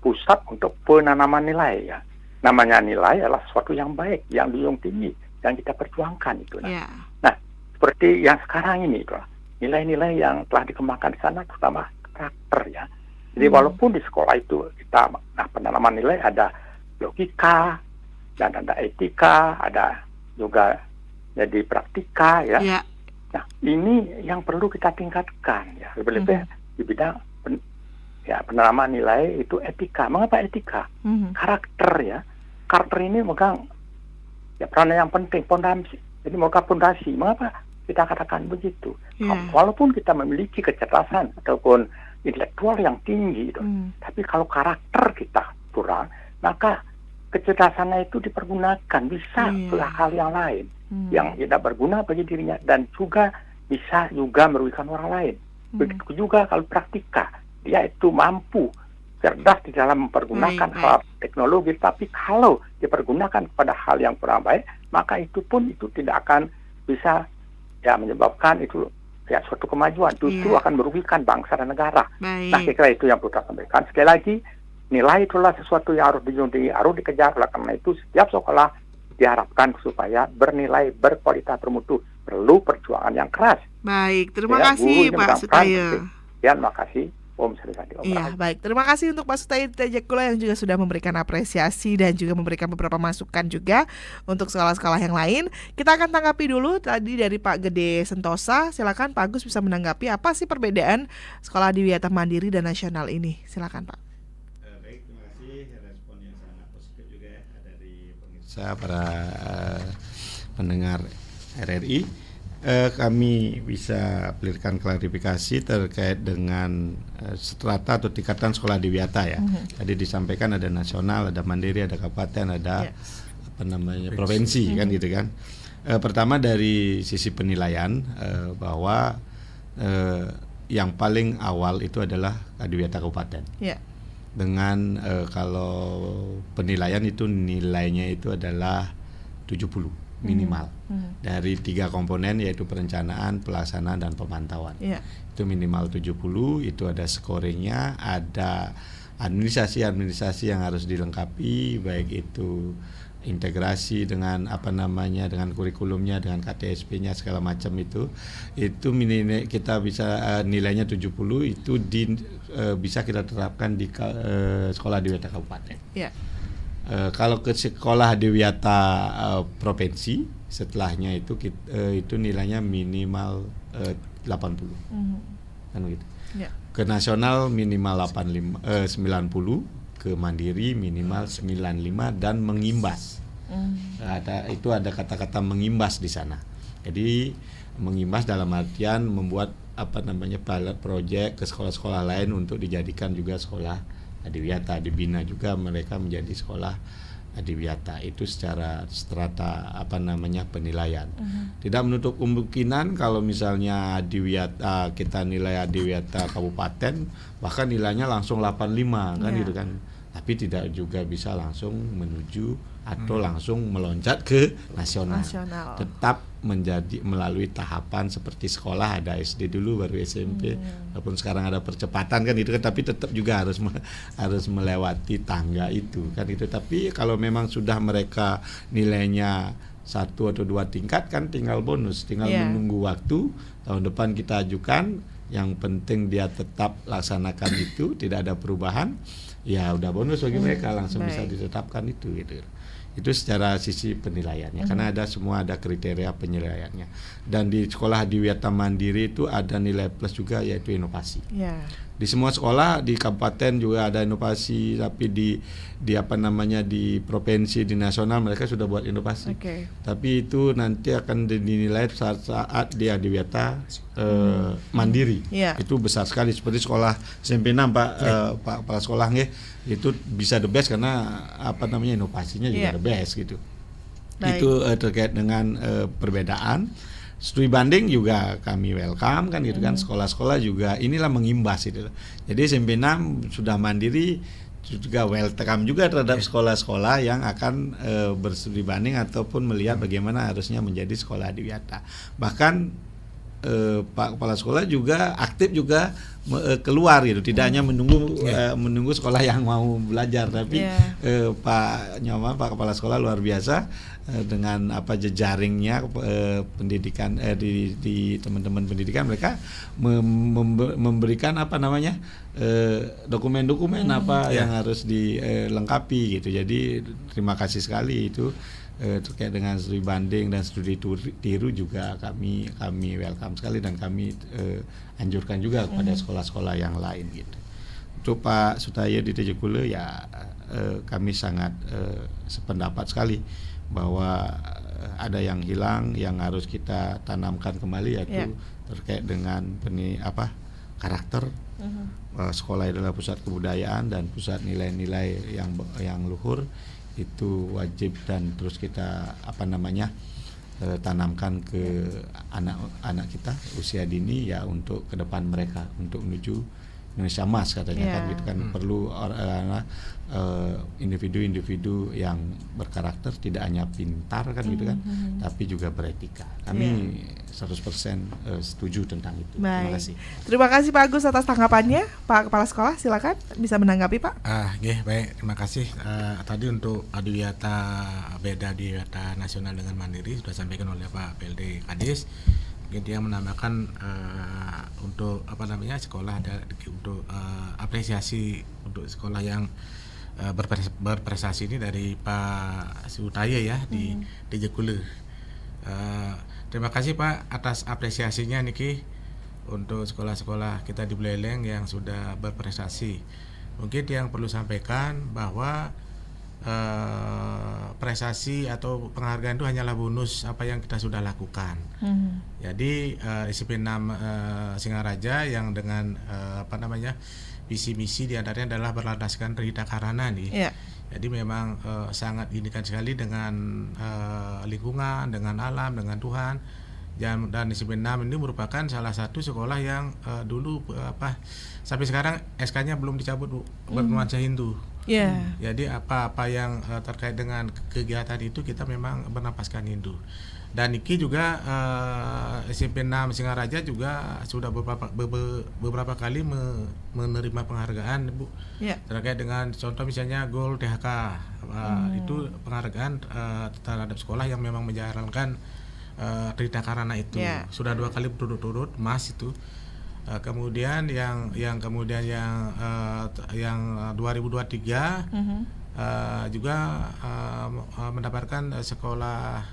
pusat untuk penanaman nilai ya. Namanya nilai adalah sesuatu yang baik, yang dijunjung tinggi, yang kita perjuangkan itu. Nah, seperti yang sekarang ini itulah nilai-nilai yang telah dikembangkan di sana, terutama karakter ya. Jadi walaupun di sekolah itu kita penanaman nilai ada logika dan ada etika, ada juga jadi praktika ya. Nah ini yang perlu kita tingkatkan ya, lebih-lebih di bidang penanaman nilai itu etika. Mengapa etika? Karakter ya. Karakter ini megang ya peranan yang penting, fondasi. Jadi megang fondasi. Mengapa kita katakan begitu? Walaupun kita memiliki kecerdasan ataupun intelektual yang tinggi itu, tapi kalau karakter kita kurang, maka kecerdasannya itu dipergunakan bisa ke hal yang lain yang tidak berguna bagi dirinya dan juga bisa juga merugikan orang lain. Begitu juga kalau praktika, dia itu mampu cerdas di dalam mempergunakan hal teknologi, tapi kalau dipergunakan pada hal yang kurang baik, maka itu pun itu tidak akan bisa ya menyebabkan itu ya suatu kemajuan, justru akan merugikan bangsa dan negara. Nah, saya kira itu yang perlu kita sampaikan. Sekali lagi, nilai itulah sesuatu yang harus dijunjung tinggi, harus dikejar. Oleh karena itu, setiap sekolah diharapkan supaya bernilai, berkualitas, bermutu. Perlu perjuangan yang keras. Baik, terima kasih Pak Sutayo. Ya, terima kasih. Om Sri Om. Iya, baik. Terima kasih untuk Pak Sutaya Tejakula yang juga sudah memberikan apresiasi dan juga memberikan beberapa masukan juga untuk sekolah-sekolah yang lain. Kita akan tanggapi dulu tadi dari Pak Gede Sentosa. Silakan Pak Agus bisa menanggapi apa sih perbedaan sekolah adiwiyata mandiri dan nasional ini. Silakan Pak. Baik, terima kasih respon yang sangat positif juga ya dari pemirsa para pendengar RRI. Kami bisa berikan klarifikasi terkait dengan strata atau tingkatan sekolah adiwiyata ya. Tadi disampaikan ada nasional, ada mandiri, ada kabupaten, ada provinsi kan gitu kan. Pertama dari sisi penilaian bahwa yang paling awal itu adalah adiwiyata kabupaten. Dengan kalau penilaian itu nilainya itu adalah 70 minimal dari 3 komponen yaitu perencanaan, pelaksanaan dan pemantauan. Itu minimal 70, itu ada scoringnya, ada administrasi yang harus dilengkapi, baik itu integrasi dengan dengan kurikulumnya, dengan KTSP-nya segala macam itu kita bisa nilainya 70 itu bisa kita terapkan di sekolah adiwiyata kabupaten. Kalau ke sekolah adiwiyata provinsi setelahnya itu nilainya minimal 80 kan begitu. Ke nasional minimal 90, ke mandiri minimal 95 dan mengimbas. Ada kata-kata mengimbas di sana. Jadi mengimbas dalam artian membuat pilot project ke sekolah-sekolah lain untuk dijadikan juga sekolah adiwiyata, dibina juga mereka menjadi sekolah adiwiyata. Itu secara strata penilaian. Tidak menutup kemungkinan kalau misalnya adiwiyata kita nilai adiwiyata kabupaten bahkan nilainya langsung 85 kan gitu kan. Tapi tidak juga bisa langsung menuju atau langsung meloncat ke nasional. Tetap melalui tahapan seperti sekolah, ada SD dulu baru SMP, walaupun sekarang ada percepatan kan itu kan, tapi tetap juga harus melewati tangga itu kan itu. Tapi kalau memang sudah mereka nilainya 1 atau 2 tingkat kan tinggal bonus, tinggal menunggu waktu tahun depan kita ajukan. Yang penting dia tetap laksanakan itu, tidak ada perubahan, ya udah bonus bagi mereka, langsung bisa ditetapkan itu gitu. Itu secara sisi penilaiannya, karena ada kriteria penilaiannya. Dan di sekolah adiwiyata mandiri itu ada nilai plus juga yaitu inovasi. Di semua sekolah di kabupaten juga ada inovasi, tapi di provinsi, di nasional mereka sudah buat inovasi. Tapi itu nanti akan dinilai saat di adiwiyata mandiri. Itu besar sekali seperti sekolah SMP 6 Pak kepala sekolah itu bisa the best karena inovasinya juga the best gitu. Itu terkait dengan perbedaan. Studi banding juga kami welcome kan gitu kan. Sekolah-sekolah juga inilah mengimbas itu. Jadi SMP 6 sudah mandiri juga welcome juga terhadap sekolah-sekolah yang akan berstudi banding ataupun melihat bagaimana harusnya menjadi sekolah adiwiyata. Bahkan Pak kepala sekolah juga aktif juga keluar gitu, tidak hanya menunggu sekolah yang mau belajar, tapi Pak kepala sekolah luar biasa dengan jejaringnya pendidikan di teman-teman pendidikan, mereka memberikan dokumen-dokumen yang harus dilengkapi gitu. Jadi terima kasih sekali itu. Terkait dengan studi banding dan studi tiru juga kami welcome sekali dan kami anjurkan juga kepada sekolah-sekolah yang lain gitu. Untuk Pak Sutaya di Tejakula kami sangat sependapat sekali bahwa ada yang hilang yang harus kita tanamkan kembali yaitu terkait dengan karakter. Sekolah adalah pusat kebudayaan dan pusat nilai-nilai yang luhur. Itu wajib dan terus kita tanamkan ke anak-anak kita usia dini untuk ke depan mereka untuk menuju Indonesia Emas katanya kan gitu kan. Perlu individu-individu yang berkarakter, tidak hanya pintar kan gitu kan, tapi juga beretika. Kami 100% setuju tentang itu. Terima kasih. Terima kasih Pak Agus atas tanggapannya. Pak Kepala Sekolah silakan bisa menanggapi Pak. Baik, terima kasih. Tadi untuk adiwiyata beda adiwiyata nasional dengan mandiri sudah sampaikan oleh Pak PLD Kadis. mungkin dia menambahkan untuk sekolah ada untuk apresiasi untuk sekolah yang berprestasi ini dari Pak Sutaya ya di Jekule. Terima kasih Pak atas apresiasinya niki untuk sekolah-sekolah kita di Buleleng yang sudah berprestasi. Mungkin yang perlu sampaikan bahwa prestasi atau penghargaan itu hanyalah bonus apa yang kita sudah lakukan. Jadi disiplin 6 Singaraja yang dengan visi misi diantaranya adalah berlandaskan Rita Karana nih. Yeah. Jadi memang sangat diinginkan sekali dengan lingkungan, dengan alam, dengan Tuhan. Dan disiplin 6 ini merupakan salah satu sekolah yang dulu sampai sekarang SK-nya belum dicabut Bu, bernuansa Hindu. Yeah. Jadi apa-apa yang terkait dengan kegiatan itu kita memang bernapaskan Hindu. Dan Niki juga SMP 6 Singaraja juga sudah beberapa kali menerima penghargaan Bu. Yeah. Terkait dengan contoh misalnya Gold THK. Itu penghargaan terhadap sekolah yang memang menjalankan Rita Karana itu. Yeah. Sudah 2 kali berturut-turut Mas itu. Kemudian yang 2023 juga mendapatkan sekolah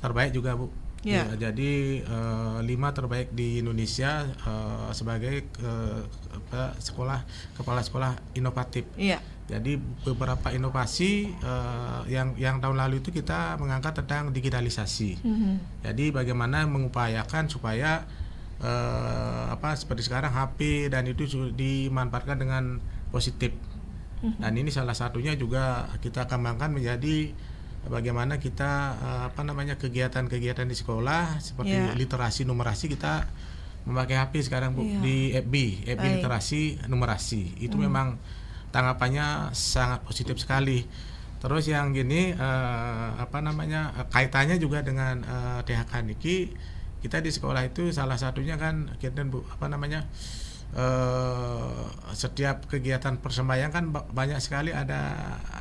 terbaik juga Bu. Yeah. Ya, jadi 5 terbaik di Indonesia sebagai kepala sekolah inovatif. Yeah. Jadi beberapa inovasi yang tahun lalu itu kita mengangkat tentang digitalisasi. Jadi bagaimana mengupayakan supaya seperti sekarang HP dan itu dimanfaatkan dengan positif. Dan ini salah satunya juga kita kembangkan menjadi bagaimana kita kegiatan-kegiatan di sekolah seperti literasi numerasi kita memakai HP sekarang Bu, di FB literasi numerasi. Itu memang tanggapannya sangat positif sekali. Terus yang gini kaitannya juga dengan THK niki. Kita di sekolah itu salah satunya kan kita Bu setiap kegiatan persembahyangan kan banyak sekali ada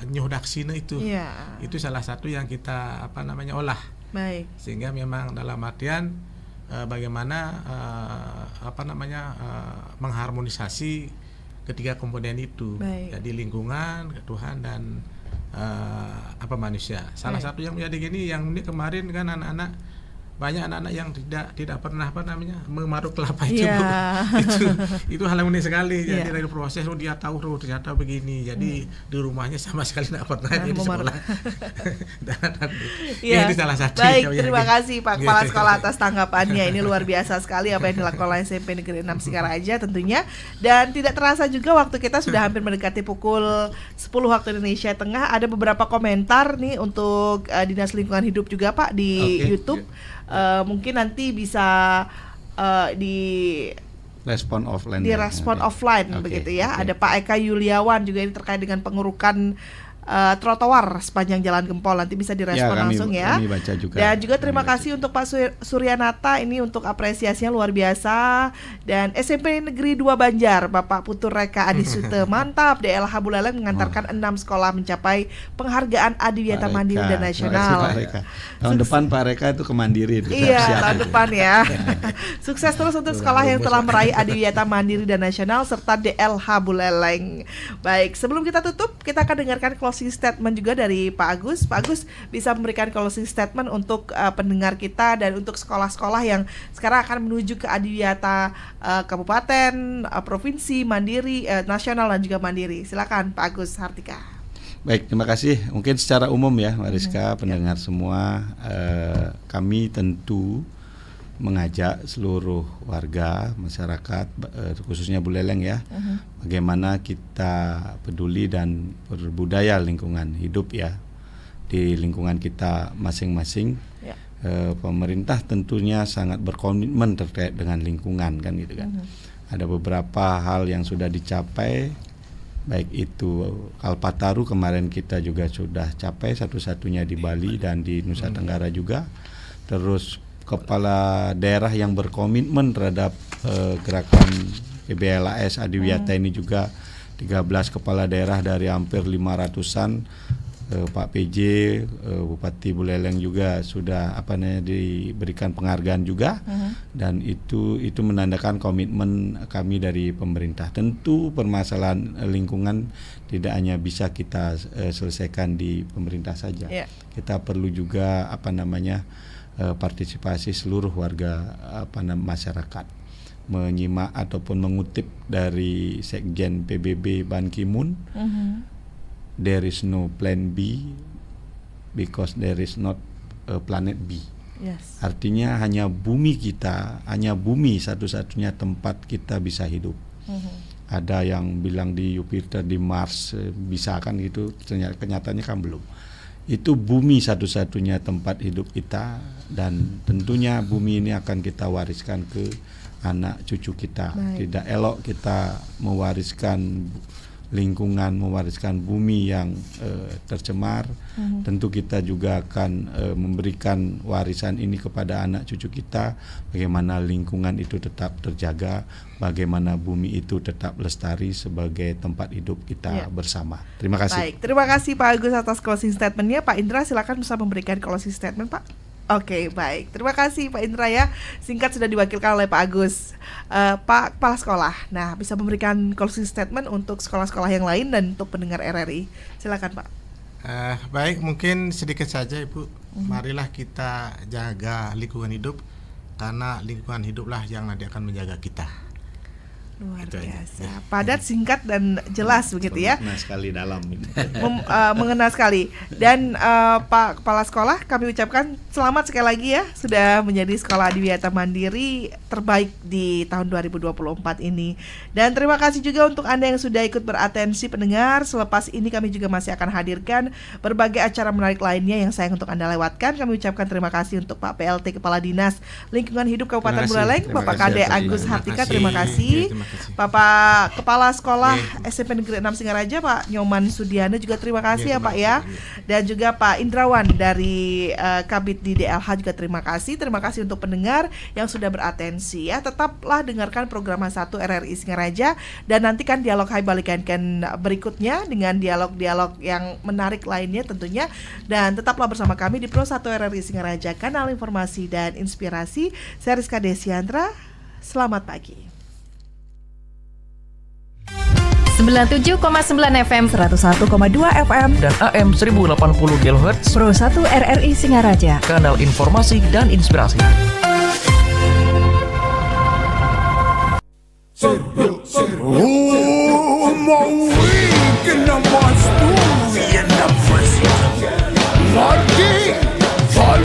nyuhdaksina itu. Yeah. Itu salah satu yang kita olah. Baik. Sehingga memang dalam artian bagaimana mengharmonisasi ketiga komponen itu. Baik. Jadi lingkungan, Tuhan dan manusia. Salah satu yang menjadi gini yang ini kemarin kan banyak anak-anak yang tidak pernah memarut kelapa itu. Yeah. itu hal yang unik sekali. Jadi dari proses dia tahu ternyata begini. Jadi di rumahnya sama sekali tidak pernah dia di sekolah. Ini salah satu. Baik, terima kasih Pak Kepala Sekolah atas tanggapannya. Ini luar biasa sekali apa yang dilakukan oleh SMP Negeri 6 Singaraja tentunya. Dan tidak terasa juga waktu kita sudah hampir mendekati pukul 10 waktu Indonesia Tengah. Ada beberapa komentar nih untuk Dinas Lingkungan Hidup juga Pak di YouTube. Mungkin nanti bisa di respon offline. Offline begitu ya. Ada Pak Eka Yuliawan juga ini terkait dengan pengurukan trotoar sepanjang Jalan Gempol, nanti bisa direspon langsung ya. Kami baca juga. Dan juga terima kasih untuk Pak Suryanata ini untuk apresiasinya luar biasa. Dan SMP Negeri 2 Banjar, Bapak Putur Reka Adisute, mantap. DLH Buleleng mengantarkan 6 sekolah mencapai penghargaan Adiwiyata Mandiri dan Nasional. Tahun depan Pak Reka itu ke Mandiri. Iya, tahun depan ya. Sukses terus untuk sekolah yang telah meraih Adiwiyata Mandiri dan Nasional serta DLH Buleleng. Baik, sebelum kita tutup, kita akan dengarkan closing statement juga dari Pak Agus. Pak Agus bisa memberikan closing statement untuk pendengar kita dan untuk sekolah-sekolah yang sekarang akan menuju ke Adiwiyata kabupaten, provinsi, mandiri, nasional dan juga mandiri. Silakan Pak Agus Hartika. Baik, terima kasih. Mungkin secara umum ya Mariska, pendengar semua, kami tentu mengajak seluruh warga masyarakat khususnya Buleleng ya, bagaimana kita peduli dan berbudaya lingkungan hidup ya di lingkungan kita masing-masing. Pemerintah tentunya sangat berkomitmen terkait dengan lingkungan kan gitu kan. Ada beberapa hal yang sudah dicapai, baik itu Kalpataru kemarin kita juga sudah capai satu-satunya di Bali dan di Nusa Tenggara juga. Terus kepala daerah yang berkomitmen terhadap gerakan PBLAS Adiwiyata ini juga 13 kepala daerah dari hampir 500-an Pak PJ, Bupati Buleleng juga sudah diberikan penghargaan juga, dan itu menandakan komitmen kami dari pemerintah. Tentu permasalahan lingkungan tidak hanya bisa kita selesaikan di pemerintah saja. Kita perlu juga partisipasi seluruh warga masyarakat. Menyimak ataupun mengutip dari Sekjen PBB Ban Ki-moon, there is no plan B because there is not a planet B. Yes. Artinya hanya bumi satu-satunya tempat kita bisa hidup. Ada yang bilang di Jupiter, di Mars bisa kan gitu, kenyataannya kan belum. Itu bumi satu-satunya tempat hidup kita, dan tentunya bumi ini akan kita wariskan ke anak cucu kita. Tidak elok kita mewariskan lingkungan, mewariskan bumi yang tercemar. Tentu kita juga akan memberikan warisan ini kepada anak cucu kita, bagaimana lingkungan itu tetap terjaga, bagaimana bumi itu tetap lestari sebagai tempat hidup kita bersama. Terima kasih. Baik, terima kasih Pak Agus atas closing statement-nya. Pak Indra, silakan bisa memberikan closing statement, Pak. Oke, baik. Terima kasih Pak Indra ya. Singkat sudah diwakilkan oleh Pak Agus. Pak Kepala Sekolah, nah bisa memberikan closing statement untuk sekolah-sekolah yang lain dan untuk pendengar RRI. Silakan Pak. Baik, mungkin sedikit saja Ibu. Marilah kita jaga lingkungan hidup, karena lingkungan hiduplah yang nanti akan menjaga kita. Luar biasa, padat, singkat dan jelas begitu ya. Mengena sekali dalam mengena sekali. Dan Pak Kepala Sekolah, kami ucapkan selamat sekali lagi ya, sudah menjadi sekolah adiwiyata mandiri terbaik di tahun 2024 ini. Dan terima kasih juga untuk Anda yang sudah ikut beratensi pendengar. Selepas ini kami juga masih akan hadirkan berbagai acara menarik lainnya yang sayang untuk Anda lewatkan. Kami ucapkan terima kasih untuk Pak PLT Kepala Dinas Lingkungan Hidup Kabupaten Buleleng, Bapak Kade Agus Hartika, terima kasih. Bapak Kepala Sekolah SMP Negeri 6 Singaraja, Pak Nyoman Sudiana juga terima kasih ya Pak ya. Dan juga Pak Indrawan dari Kabid di DLH juga terima kasih. Terima kasih untuk pendengar yang sudah beratensi ya. Tetaplah dengarkan program 1 RRI Singaraja, dan nantikan dialog Hai Balikan berikutnya dengan dialog-dialog yang menarik lainnya tentunya. Dan tetaplah bersama kami di Pro 1 RRI Singaraja, kanal informasi dan inspirasi. Saya Rizka Desiandra, selamat pagi. 97,9 FM, 101,2 FM, dan AM 1080 kHz Pro 1 RRI Singaraja, kanal informasi dan inspirasi. Uma week in the must do in the prison.